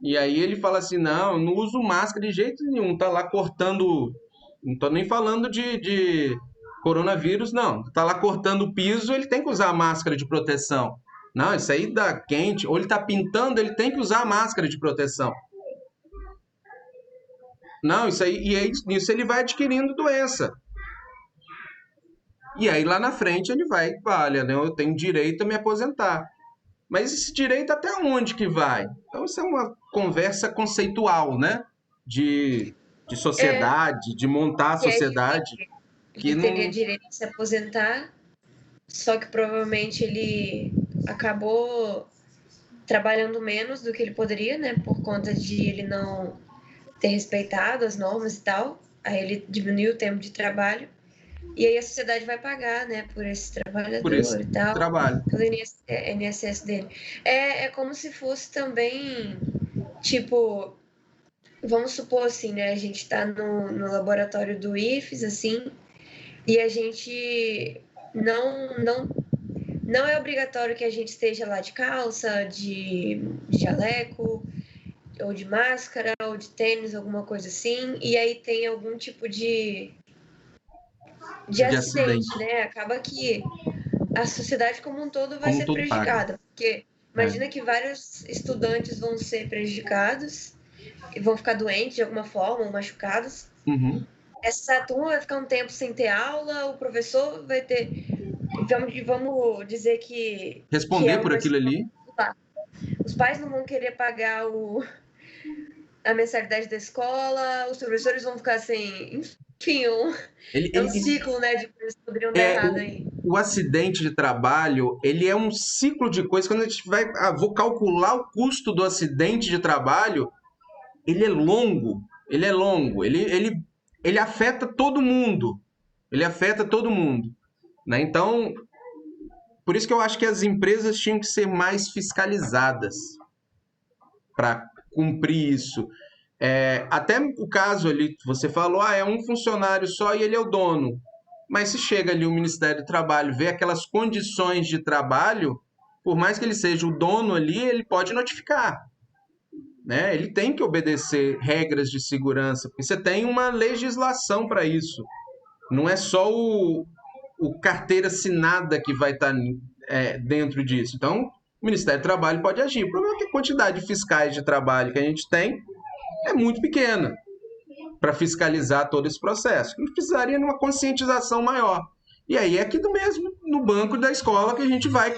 E aí ele fala assim, não uso máscara de jeito nenhum, tá lá cortando, não tô nem falando de coronavírus, não, tá lá cortando o piso, ele tem que usar a máscara de proteção. Não, isso aí dá quente, ou ele tá pintando, ele tem que usar a máscara de proteção. Não, isso aí, e aí, nisso ele vai adquirindo doença. E aí lá na frente ele vai, olha, né, eu tenho direito a me aposentar. Mas esse direito até onde que vai? Então isso é uma conversa conceitual, né? De sociedade, de montar a sociedade. Que ele teria direito a se aposentar, só que provavelmente ele acabou trabalhando menos do que ele poderia, né? Por conta de ele não ter respeitado as normas e tal. Aí ele diminuiu o tempo de trabalho. E aí a sociedade vai pagar, né, por esse trabalhador e tal. Trabalho. Pelo INSS dele. É como se fosse também, tipo, vamos supor assim, né, a gente tá no laboratório do IFES, assim, e a gente não é obrigatório que a gente esteja lá de calça, de jaleco, ou de máscara, ou de tênis, alguma coisa assim, e aí tem algum tipo de acidente, né? Acaba que a sociedade como um todo vai ser prejudicada. Porque imagina que vários estudantes vão ser prejudicados e vão ficar doentes de alguma forma, ou machucados. Uhum. Essa turma vai ficar um tempo sem ter aula, o professor vai ter... Vamos dizer que... Responder por aquilo ali. Os pais não vão querer pagar a mensalidade da escola, os professores vão ficar sem... Enfim, é um ciclo, né, de coisas que poderiam dar errado aí. O acidente de trabalho, ele é um ciclo de coisas. Quando a gente vai... vou calcular o custo do acidente de trabalho, ele é longo. Ele é longo. Ele afeta todo mundo. Ele afeta todo mundo. Né? Então, por isso que eu acho que as empresas tinham que ser mais fiscalizadas para cumprir isso. Até o caso ali, você falou, é um funcionário só e ele é o dono. Mas se chega ali o Ministério do Trabalho, vê aquelas condições de trabalho, por mais que ele seja o dono ali, ele pode notificar. Né? Ele tem que obedecer regras de segurança, porque você tem uma legislação para isso. Não é só o carteira assinada que vai estar dentro disso. Então, o Ministério do Trabalho pode agir. O problema é que a quantidade de fiscais de trabalho que a gente tem é muito pequena para fiscalizar todo esse processo. A gente precisaria de uma conscientização maior. E aí é aqui mesmo, no banco da escola, que a gente vai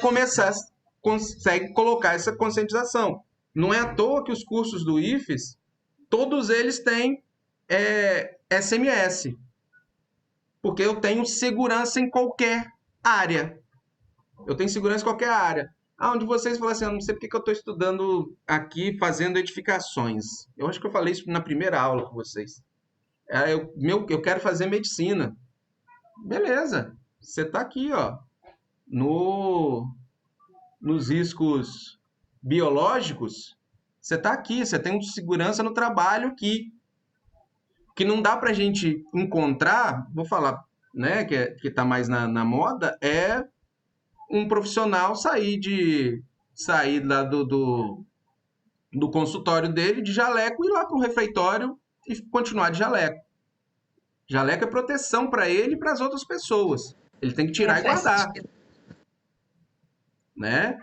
consegue colocar essa conscientização. Não é à toa que os cursos do IFES, todos eles têm SMS. Porque eu tenho segurança em qualquer área. Eu tenho segurança em qualquer área. Onde vocês falam assim, eu não sei porque que eu estou estudando aqui, fazendo edificações. Eu acho que eu falei isso na primeira aula com vocês. Eu quero fazer medicina. Beleza. Você está aqui, ó, nos riscos biológicos. Você está aqui, você tem segurança no trabalho que não dá para a gente encontrar, vou falar, né, que está mais na moda, é um profissional sair lá do consultório dele de jaleco e ir lá para o refeitório e continuar de jaleco. Jaleco é proteção para ele e para as outras pessoas. Ele tem que tirar e guardar. Né?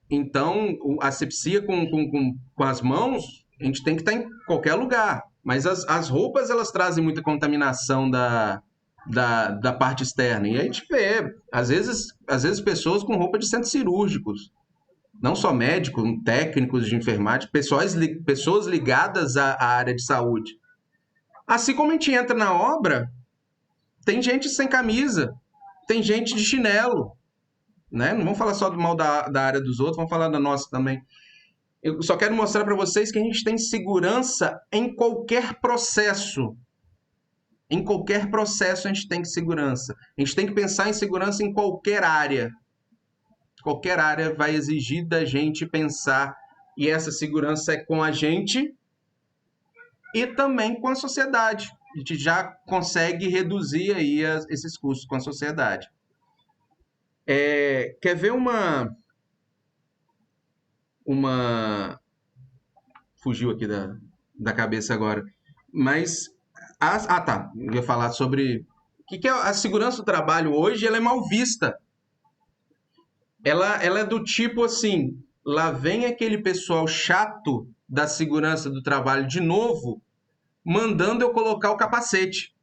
Então, a asepsia com as mãos, a gente tem que estar em qualquer lugar. Mas as roupas, elas trazem muita contaminação da parte externa. E a gente vê, às vezes pessoas com roupa de centros cirúrgicos. Não só médicos, técnicos de enfermagem, pessoas ligadas à área de saúde. Assim como a gente entra na obra, tem gente sem camisa, tem gente de chinelo. Né? Não vamos falar só do mal da área dos outros, vamos falar da nossa também. Eu só quero mostrar para vocês que a gente tem segurança em qualquer processo. Em qualquer processo a gente tem segurança. A gente tem que pensar em segurança em qualquer área. Qualquer área vai exigir da gente pensar, e essa segurança é com a gente e também com a sociedade. A gente já consegue reduzir aí esses custos com a sociedade. Quer ver uma... Fugiu aqui da cabeça agora. Mas... tá. Eu ia falar sobre... O que é a segurança do trabalho hoje? Ela é mal vista. Ela é do tipo assim... Lá vem aquele pessoal chato da segurança do trabalho de novo, mandando eu colocar o capacete.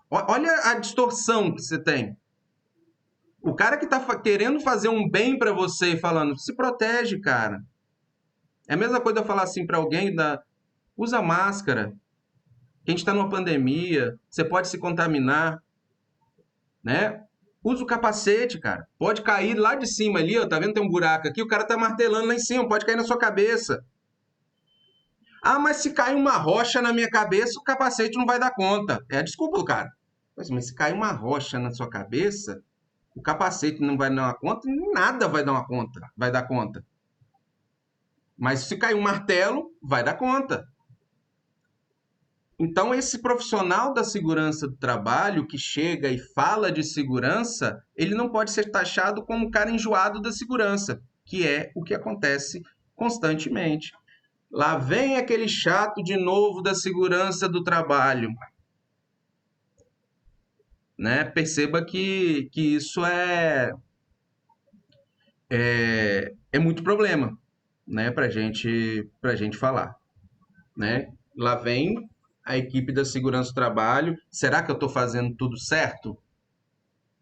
Olha a distorção que você tem. O cara que está querendo fazer um bem para você, falando, se protege, cara. É a mesma coisa eu falar assim para alguém, usa máscara. A gente está numa pandemia, você pode se contaminar, né? Usa o capacete, cara. Pode cair lá de cima ali, ó, tá vendo? Tem um buraco aqui, o cara tá martelando lá em cima, pode cair na sua cabeça. Ah, mas se cair uma rocha na minha cabeça, o capacete não vai dar conta. É a desculpa do cara. Mas se cair uma rocha na sua cabeça, o capacete não vai dar uma conta, nada vai dar vai dar conta. Mas se cair um martelo, vai dar conta. Então, esse profissional da segurança do trabalho que chega e fala de segurança, ele não pode ser taxado como um cara enjoado da segurança, que é o que acontece constantemente. Lá vem aquele chato de novo da segurança do trabalho. Né? Perceba que isso é muito problema, né? Para gente falar. Né? Lá vem a equipe da segurança do trabalho. Será que eu estou fazendo tudo certo?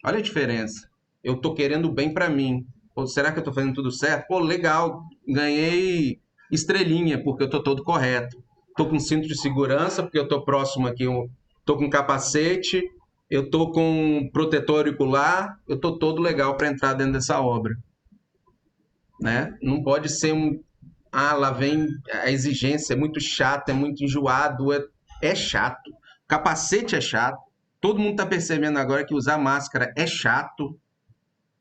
Olha a diferença. Eu estou querendo bem para mim. Ou será que eu estou fazendo tudo certo? Pô, legal, ganhei estrelinha porque eu estou todo correto. Estou com cinto de segurança porque eu estou próximo aqui. Estou com capacete, eu estou com protetor auricular, eu estou todo legal para entrar dentro dessa obra. Né? Não pode ser lá vem a exigência, é muito chato, é muito enjoado, é chato. Capacete é chato. Todo mundo está percebendo agora que usar máscara é chato.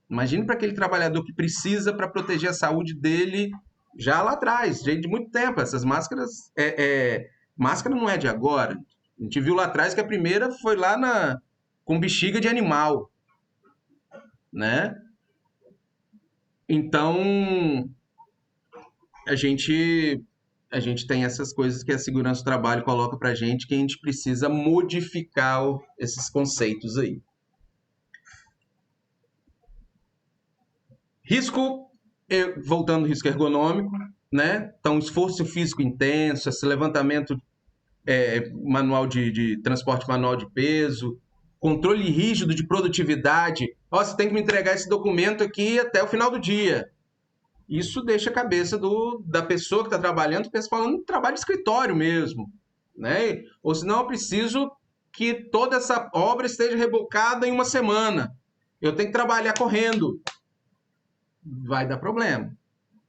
Imagine para aquele trabalhador que precisa para proteger a saúde dele já lá atrás, de muito tempo. Essas máscaras, máscara não é de agora. A gente viu lá atrás que a primeira foi lá com bexiga de animal, né? Então, a gente tem essas coisas que a segurança do trabalho coloca para a gente, que a gente precisa modificar esses conceitos aí. Risco, voltando ao risco ergonômico, né? Então, esforço físico intenso, esse levantamento manual de transporte manual de peso, controle rígido de produtividade. Você tem que me entregar esse documento aqui até o final do dia. Isso deixa a cabeça da pessoa que está trabalhando, falando de trabalho de escritório mesmo. Né? Ou senão eu preciso que toda essa obra esteja rebocada em uma semana. Eu tenho que trabalhar correndo. Vai dar problema.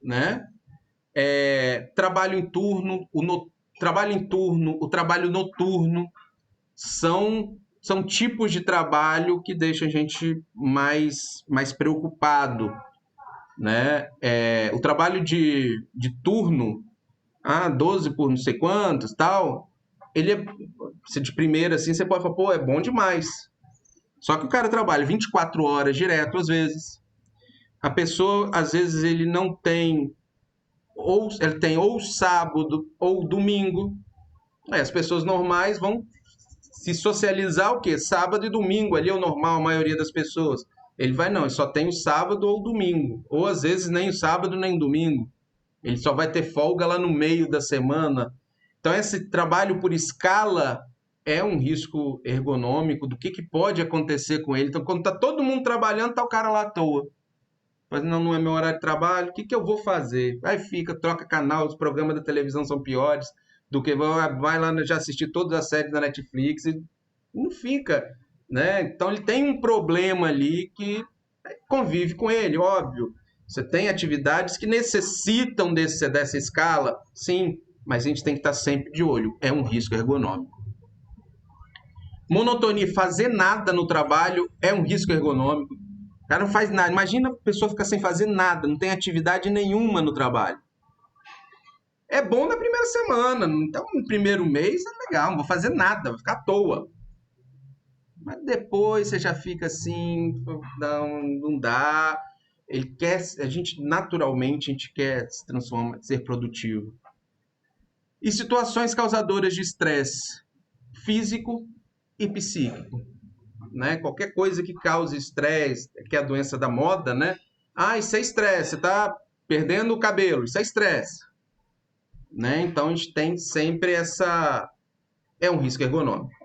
Né? Trabalho em turno, o trabalho noturno são tipos de trabalho que deixam a gente mais preocupado. Né? O trabalho de turno, 12 por não sei quantos, tal, ele se de primeira assim, você pode falar, pô, é bom demais. Só que o cara trabalha 24 horas direto, às vezes. A pessoa, às vezes, ele não tem, ele tem ou sábado ou domingo. As pessoas normais vão se socializar o quê? Sábado e domingo, ali é o normal, a maioria das pessoas. Ele ele só tem o sábado ou o domingo. Ou às vezes nem o sábado nem o domingo. Ele só vai ter folga lá no meio da semana. Então esse trabalho por escala é um risco ergonômico do que pode acontecer com ele. Então quando está todo mundo trabalhando, está o cara lá à toa. Mas não é meu horário de trabalho, o que eu vou fazer? Aí troca canal, os programas da televisão são piores do que vai lá já assistir todas as séries da Netflix e não fica... Né? Então ele tem um problema ali que convive com ele, óbvio. Você tem atividades que necessitam dessa escala, sim, mas a gente tem que estar sempre de olho. É um risco ergonômico. Monotonia, fazer nada no trabalho é um risco ergonômico. O cara não faz nada. Imagina a pessoa ficar sem fazer nada, não tem atividade nenhuma no trabalho. É bom na primeira semana, então no primeiro mês é legal, não vou fazer nada, vou ficar à toa. Mas depois você já fica assim, não dá. A gente naturalmente a gente quer se transformar, ser produtivo. E situações causadoras de estresse físico e psíquico, né? Qualquer coisa que cause estresse, que é a doença da moda, né? Ah, isso é estresse, você está perdendo o cabelo, isso é estresse, né? Então a gente tem sempre é um risco ergonômico.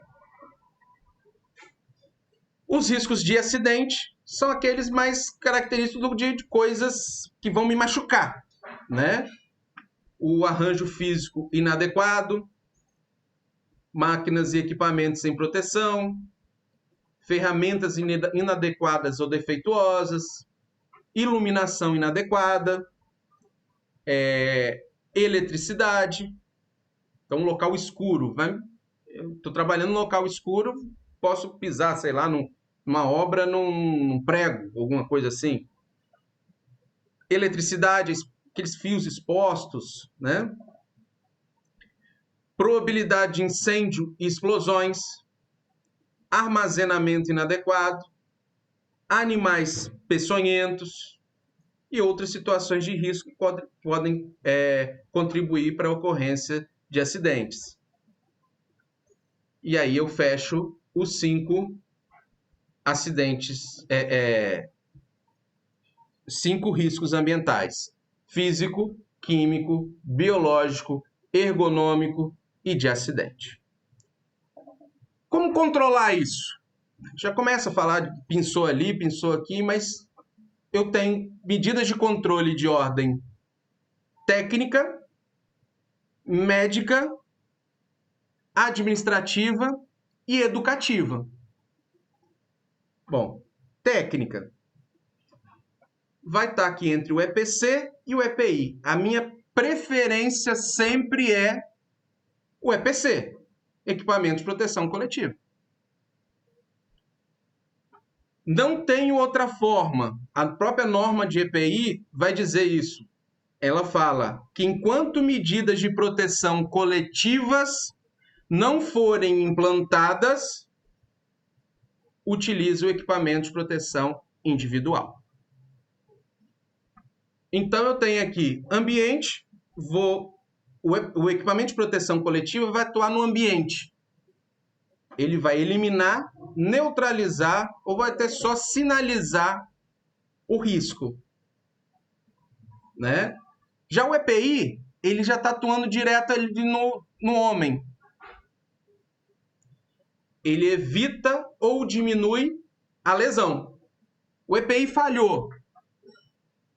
Os riscos de acidente são aqueles mais característicos de coisas que vão me machucar, né? O arranjo físico inadequado, máquinas e equipamentos sem proteção, ferramentas inadequadas ou defeituosas, iluminação inadequada, eletricidade. Então, um local escuro. Eu estou trabalhando num local escuro, posso pisar, sei lá, numa obra, num prego, alguma coisa assim. Eletricidade, aqueles fios expostos, né? Probabilidade de incêndio e explosões, armazenamento inadequado, animais peçonhentos e outras situações de risco que podem contribuir para a ocorrência de acidentes. E aí eu fecho os 5 acidentes, 5 riscos ambientais: físico, químico, biológico, ergonômico e de acidente. Como controlar isso? Já começa a falar, pensou ali, pensou aqui, mas eu tenho medidas de controle de ordem técnica, médica, administrativa e educativa. Bom, técnica vai estar aqui entre o EPC e o EPI. A minha preferência sempre é o EPC, Equipamento de Proteção Coletiva. Não tem outra forma. A própria norma de EPI vai dizer isso. Ela fala que enquanto medidas de proteção coletivas não forem implantadas, utilize o equipamento de proteção individual. Então, eu tenho aqui ambiente, o equipamento de proteção coletiva vai atuar no ambiente. Ele vai eliminar, neutralizar ou vai até só sinalizar o risco, né? Já o EPI, ele já está atuando direto ali no homem. Ele evita ou diminui a lesão. O EPI falhou,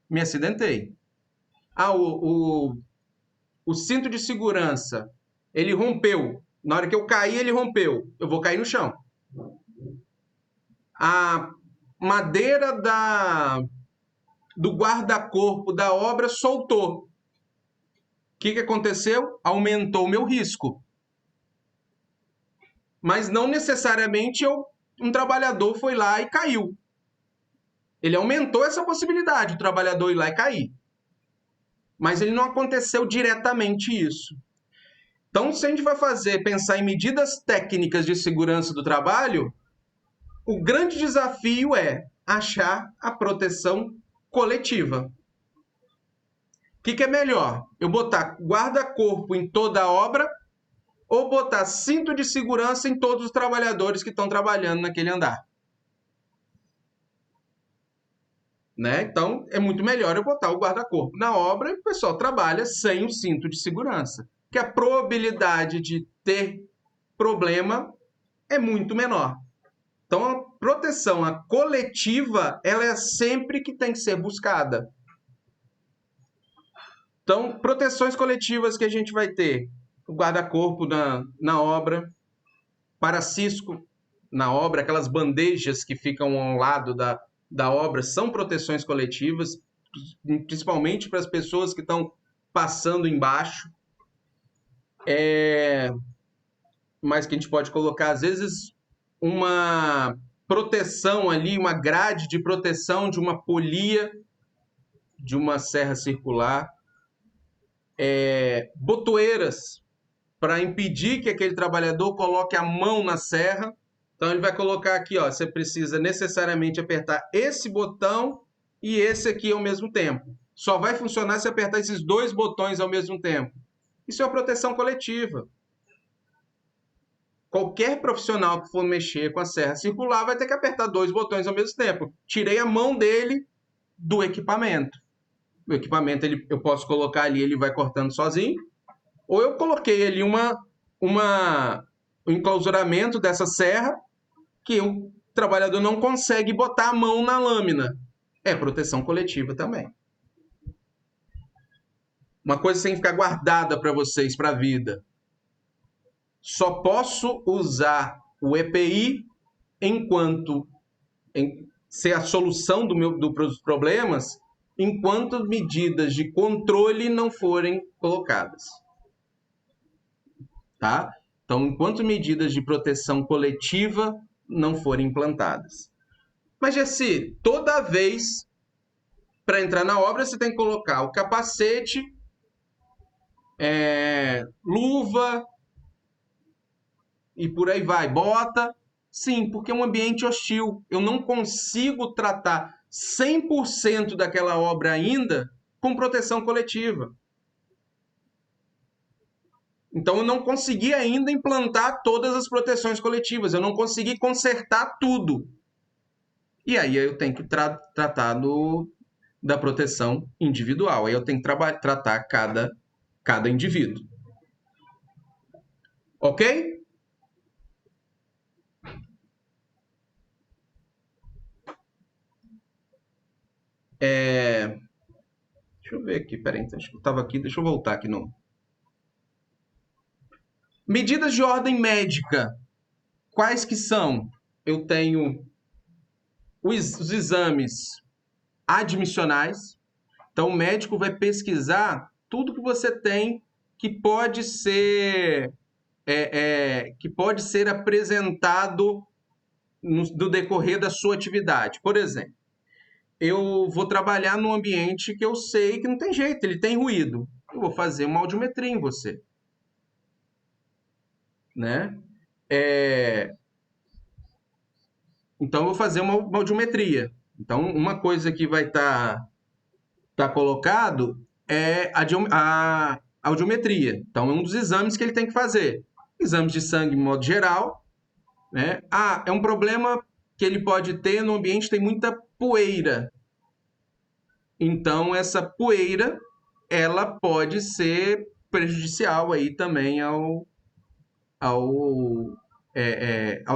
me acidentei. O cinto de segurança, ele rompeu. Na hora que eu caí, ele rompeu. Eu vou cair no chão. A madeira do guarda-corpo da obra soltou. O que aconteceu? Aumentou o meu risco. Mas não necessariamente um trabalhador foi lá e caiu. Ele aumentou essa possibilidade, o trabalhador ir lá e cair. Mas ele não aconteceu diretamente isso. Então, se a gente vai pensar em medidas técnicas de segurança do trabalho, o grande desafio é achar a proteção coletiva. O que é melhor? Eu botar guarda-corpo em toda a obra ou botar cinto de segurança em todos os trabalhadores que estão trabalhando naquele andar? Né? Então, é muito melhor eu botar o guarda-corpo na obra e o pessoal trabalha sem o cinto de segurança, que a probabilidade de ter problema é muito menor. Então, a proteção coletiva, ela é sempre que tem que ser buscada. Então, proteções coletivas que a gente vai ter: o guarda-corpo na obra, para-cisco na obra, aquelas bandejas que ficam ao lado da obra, são proteções coletivas, principalmente para as pessoas que estão passando embaixo. Mas que a gente pode colocar, às vezes, uma proteção ali, uma grade de proteção de uma polia de uma serra circular, botoeiras para impedir que aquele trabalhador coloque a mão na serra. Então ele vai colocar aqui, ó, você precisa necessariamente apertar esse botão e esse aqui ao mesmo tempo. Só vai funcionar se apertar esses dois botões ao mesmo tempo. Isso é uma proteção coletiva. Qualquer profissional que for mexer com a serra circular vai ter que apertar dois botões ao mesmo tempo. Tirei a mão dele do equipamento. O equipamento eu posso colocar ali, ele vai cortando sozinho. Ou eu coloquei ali um enclausuramento dessa serra que o trabalhador não consegue botar a mão na lâmina. É proteção coletiva também. Uma coisa sem ficar guardada para vocês, para a vida. Só posso usar o EPI enquanto ser a solução dos problemas, enquanto medidas de controle não forem colocadas. Tá? Então, enquanto medidas de proteção coletiva não forem implantadas. Mas, Jessi, toda vez para entrar na obra você tem que colocar o capacete, luva e por aí vai, bota. Sim, porque é um ambiente hostil. Eu não consigo tratar 100% daquela obra ainda com proteção coletiva. Então, eu não consegui ainda implantar todas as proteções coletivas. Eu não consegui consertar tudo. E aí eu tenho que tratar da proteção individual. Aí eu tenho que tratar cada indivíduo. Ok? Deixa eu ver aqui, peraí. Acho que eu estava aqui, deixa eu voltar aqui no... Medidas de ordem médica. Quais que são? Eu tenho os exames admissionais. Então, o médico vai pesquisar tudo que você tem que pode ser apresentado no decorrer da sua atividade. Por exemplo, eu vou trabalhar num ambiente que eu sei que não tem jeito, ele tem ruído. Eu vou fazer uma audiometria em você. Né? Então, eu vou fazer uma audiometria. Então, uma coisa que vai estar colocado é a audiometria. Então, é um dos exames que ele tem que fazer. Exames de sangue, de modo geral. Né? É um problema que ele pode ter no ambiente que tem muita poeira. Então, essa poeira, ela pode ser prejudicial aí também ao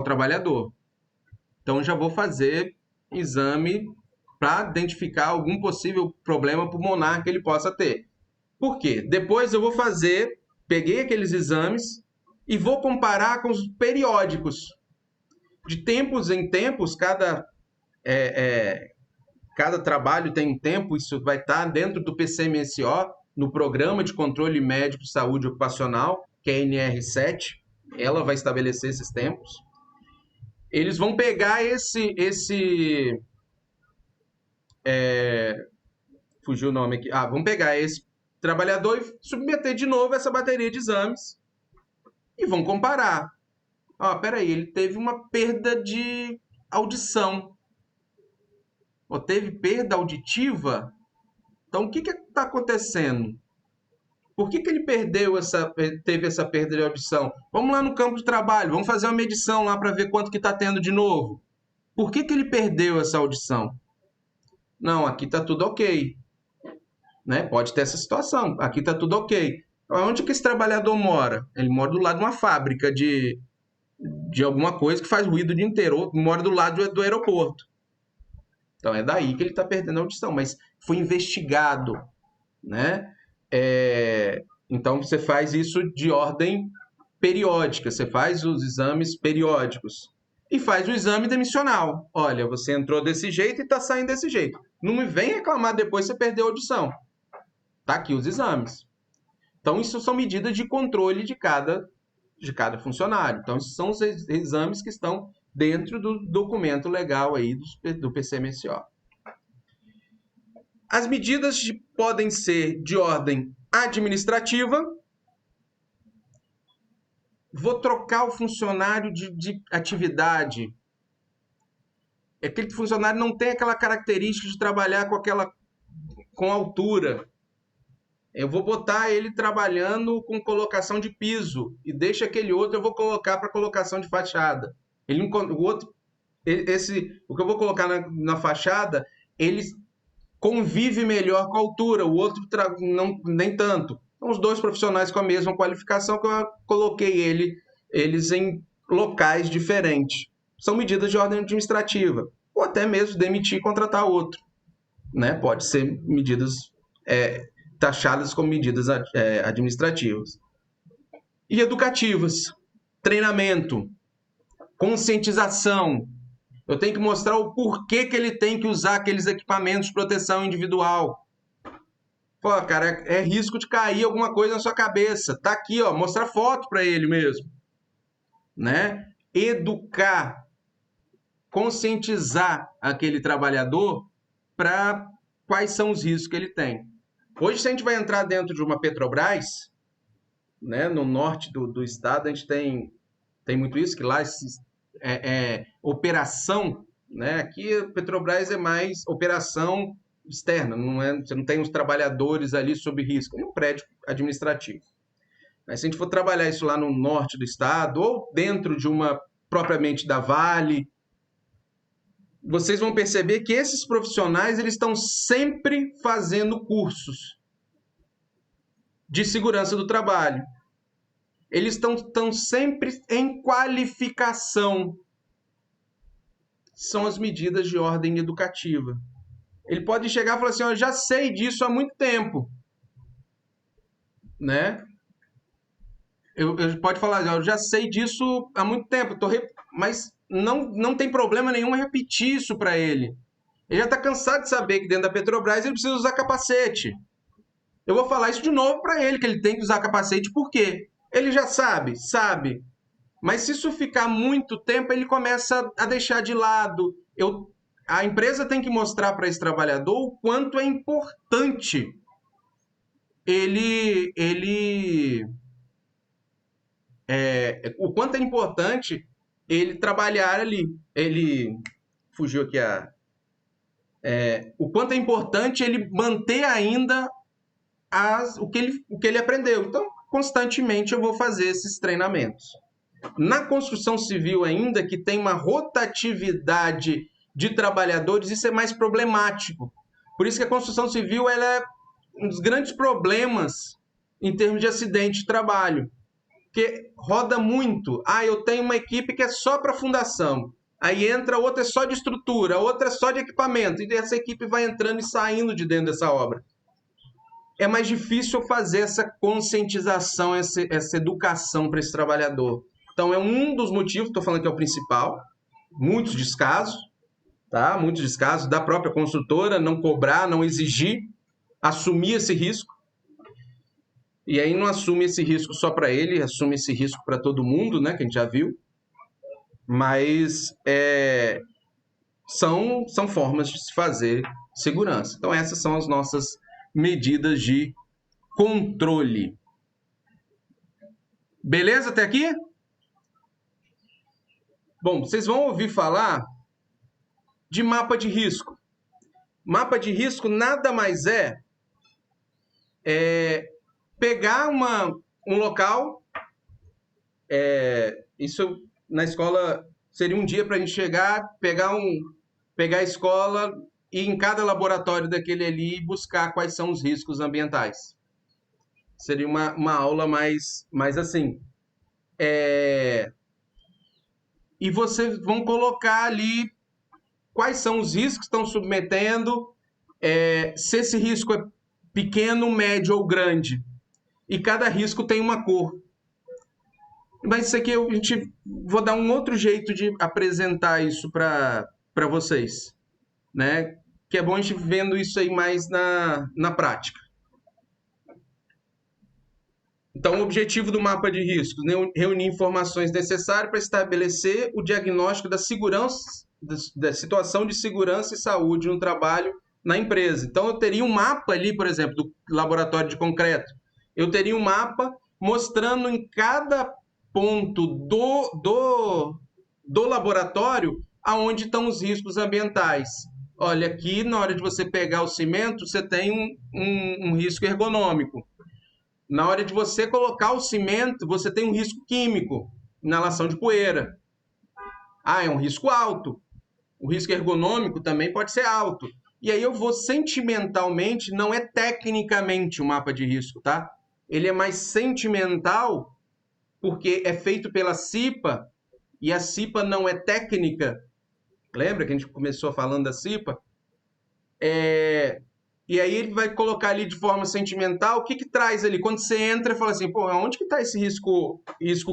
trabalhador. Então, já vou fazer exame para identificar algum possível problema pulmonar que ele possa ter. Por quê? Depois eu vou peguei aqueles exames e vou comparar com os periódicos. De tempos em tempos, cada trabalho tem um tempo, isso vai estar dentro do PCMSO, no Programa de Controle Médico de Saúde Ocupacional, que é a NR7, ela vai estabelecer esses tempos. Eles vão pegar fugiu o nome aqui. Vamos pegar esse trabalhador e submeter de novo essa bateria de exames e vão comparar. Peraí, ele teve uma perda de audição. Teve perda auditiva? Então, o que está acontecendo? Por que ele teve essa perda de audição? Vamos lá no campo de trabalho, vamos fazer uma medição lá para ver quanto que está tendo de novo. Por que ele perdeu essa audição? Não, aqui está tudo ok. Né? Pode ter essa situação, aqui está tudo ok. Onde que esse trabalhador mora? Ele mora do lado de uma fábrica de alguma coisa que faz ruído o dia inteiro, ou mora do lado do aeroporto. Então é daí que ele está perdendo a audição, mas foi investigado, né? Então você faz isso de ordem periódica, você faz os exames periódicos e faz o exame demissional. Olha, você entrou desse jeito e está saindo desse jeito. Não me vem reclamar depois que você perdeu a audição. Tá aqui os exames. Então isso são medidas de controle de cada funcionário. Então esses são os exames que estão dentro do documento legal aí do PCMSO. As medidas podem ser de ordem administrativa. Vou trocar o funcionário de atividade. Aquele funcionário não tem aquela característica de trabalhar com altura. Eu vou botar ele trabalhando com colocação de piso e deixa aquele outro eu vou colocar para colocação de fachada. O que eu vou colocar na fachada, ele convive melhor com a altura, o outro nem tanto. Então, os dois profissionais com a mesma qualificação que eu coloquei eles em locais diferentes. São medidas de ordem administrativa. Ou até mesmo demitir e contratar outro. Né? Pode ser medidas taxadas como medidas administrativas. E educativas. Treinamento. Conscientização. Eu tenho que mostrar o porquê que ele tem que usar aqueles equipamentos de proteção individual. Pô, cara, é risco de cair alguma coisa na sua cabeça. Tá aqui, ó, mostrar foto para ele mesmo. Né? Educar, conscientizar aquele trabalhador para quais são os riscos que ele tem. Hoje, se a gente vai entrar dentro de uma Petrobras, né, no norte do estado, a gente tem muito isso, que lá operação, né? Aqui a Petrobras é mais operação externa, você não tem os trabalhadores ali sob risco, é um prédio administrativo. Mas se a gente for trabalhar isso lá no norte do estado, ou dentro de uma propriamente da Vale, vocês vão perceber que esses profissionais eles estão sempre fazendo cursos de segurança do trabalho. Eles estão sempre em qualificação. São as medidas de ordem educativa. Ele pode chegar e falar assim, eu já sei disso há muito tempo. Né? Ele pode falar, eu já sei disso há muito tempo, mas não tem problema nenhum em repetir isso para ele. Ele já está cansado de saber que dentro da Petrobras ele precisa usar capacete. Eu vou falar isso de novo para ele, que ele tem que usar capacete, por quê? Ele já sabe. Mas se isso ficar muito tempo, ele começa a deixar de lado. A empresa tem que mostrar para esse trabalhador o quanto é importante o quanto é importante ele trabalhar ali. Fugiu aqui o quanto é importante ele manter ainda o que ele aprendeu. Então, constantemente eu vou fazer esses treinamentos. Na construção civil ainda, que tem uma rotatividade de trabalhadores, isso é mais problemático. Por isso que a construção civil ela é um dos grandes problemas em termos de acidente de trabalho. Porque roda muito. Eu tenho uma equipe que é só para fundação. Aí entra outra é só de estrutura, outra é só de equipamento. E essa equipe vai entrando e saindo de dentro dessa obra. É mais difícil fazer essa conscientização, essa educação para esse trabalhador. Então, é um dos motivos, estou falando que é o principal, muitos descasos, tá? Muitos descasos da própria construtora, não cobrar, não exigir, assumir esse risco. E aí não assume esse risco só para ele, assume esse risco para todo mundo, né? Que a gente já viu. Mas são formas de se fazer segurança. Então, essas são as nossas medidas de controle. Beleza até aqui? Bom, vocês vão ouvir falar de mapa de risco. Mapa de risco nada mais pegar um local, isso na escola seria um dia para a gente chegar, pegar a escola e em cada laboratório daquele ali buscar quais são os riscos ambientais. Seria uma aula mais assim. E vocês vão colocar ali quais são os riscos que estão submetendo, se esse risco é pequeno, médio ou grande. E cada risco tem uma cor. Mas isso aqui vou dar um outro jeito de apresentar isso para vocês, né? Que é bom a gente vendo isso aí mais na prática. Então, o objetivo do mapa de riscos é reunir informações necessárias para estabelecer o diagnóstico da segurança, da situação de segurança e saúde no trabalho na empresa. Então, eu teria um mapa ali, por exemplo, do laboratório de concreto. Eu teria um mapa mostrando em cada ponto do laboratório aonde estão os riscos ambientais. Olha, aqui, na hora de você pegar o cimento, você tem um risco ergonômico. Na hora de você colocar o cimento, você tem um risco químico, inalação de poeira. Ah, é um risco alto. O risco ergonômico também pode ser alto. E aí eu vou sentimentalmente, não é tecnicamente um mapa de risco, tá? Ele é mais sentimental porque é feito pela CIPA e a CIPA não é técnica. Lembra que a gente começou falando da CIPA? E aí ele vai colocar ali de forma sentimental, o que que traz ali? Quando você entra e fala assim, pô, onde que está esse risco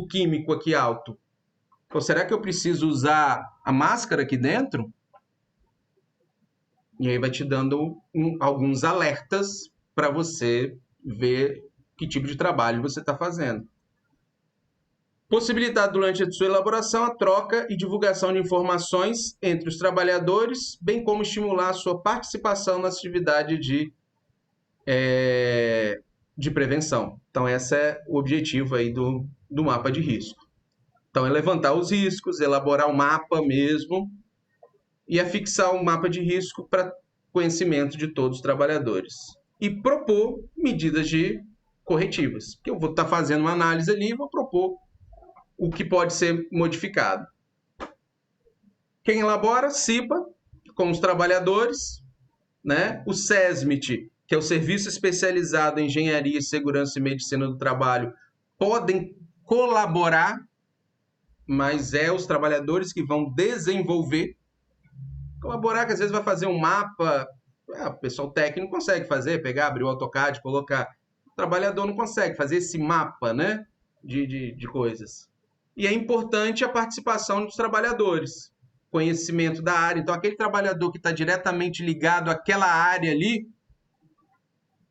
químico aqui alto? Pô, será que eu preciso usar a máscara aqui dentro? E aí vai te dando alguns alertas para você ver que tipo de trabalho você está fazendo. Possibilitar durante a sua elaboração a troca e divulgação de informações entre os trabalhadores, bem como estimular a sua participação na atividade de prevenção. Então, esse é o objetivo aí do mapa de risco. Então, é levantar os riscos, elaborar o mapa mesmo e afixar um mapa de risco para conhecimento de todos os trabalhadores. E propor medidas corretivas. Porque eu vou estar fazendo uma análise ali e vou propor o que pode ser modificado. Quem elabora? CIPA, com os trabalhadores, né? O SESMIT, que é o Serviço Especializado em Engenharia, Segurança e Medicina do Trabalho, podem colaborar, mas é os trabalhadores que vão desenvolver. Colaborar, que às vezes vai fazer um mapa, o pessoal técnico consegue fazer, pegar, abrir o AutoCAD, colocar. O trabalhador não consegue fazer esse mapa, né, de coisas. E é importante a participação dos trabalhadores, conhecimento da área. Então, aquele trabalhador que está diretamente ligado àquela área ali,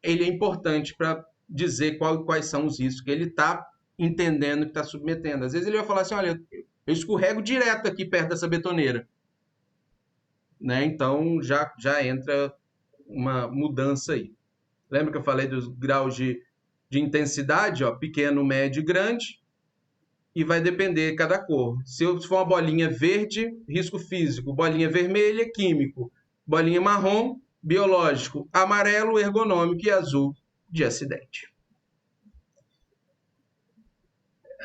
ele é importante para dizer quais são os riscos que ele está entendendo que está submetendo. Às vezes ele vai falar assim, olha, eu escorrego direto aqui perto dessa betoneira. Né? Então, já entra uma mudança aí. Lembra que eu falei dos graus de intensidade? Ó, pequeno, médio e grande. E vai depender de cada cor. Se for uma bolinha verde, risco físico. Bolinha vermelha, químico. Bolinha marrom, biológico. Amarelo, ergonômico. E azul, de acidente.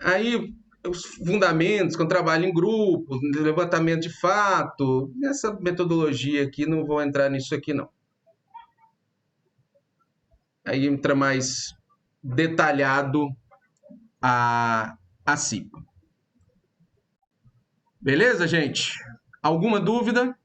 Aí, os fundamentos, com trabalho em grupo, levantamento de fato. Nessa metodologia aqui, não vou entrar nisso aqui, não. Aí entra mais detalhado a CIPA. Beleza, gente? Alguma dúvida?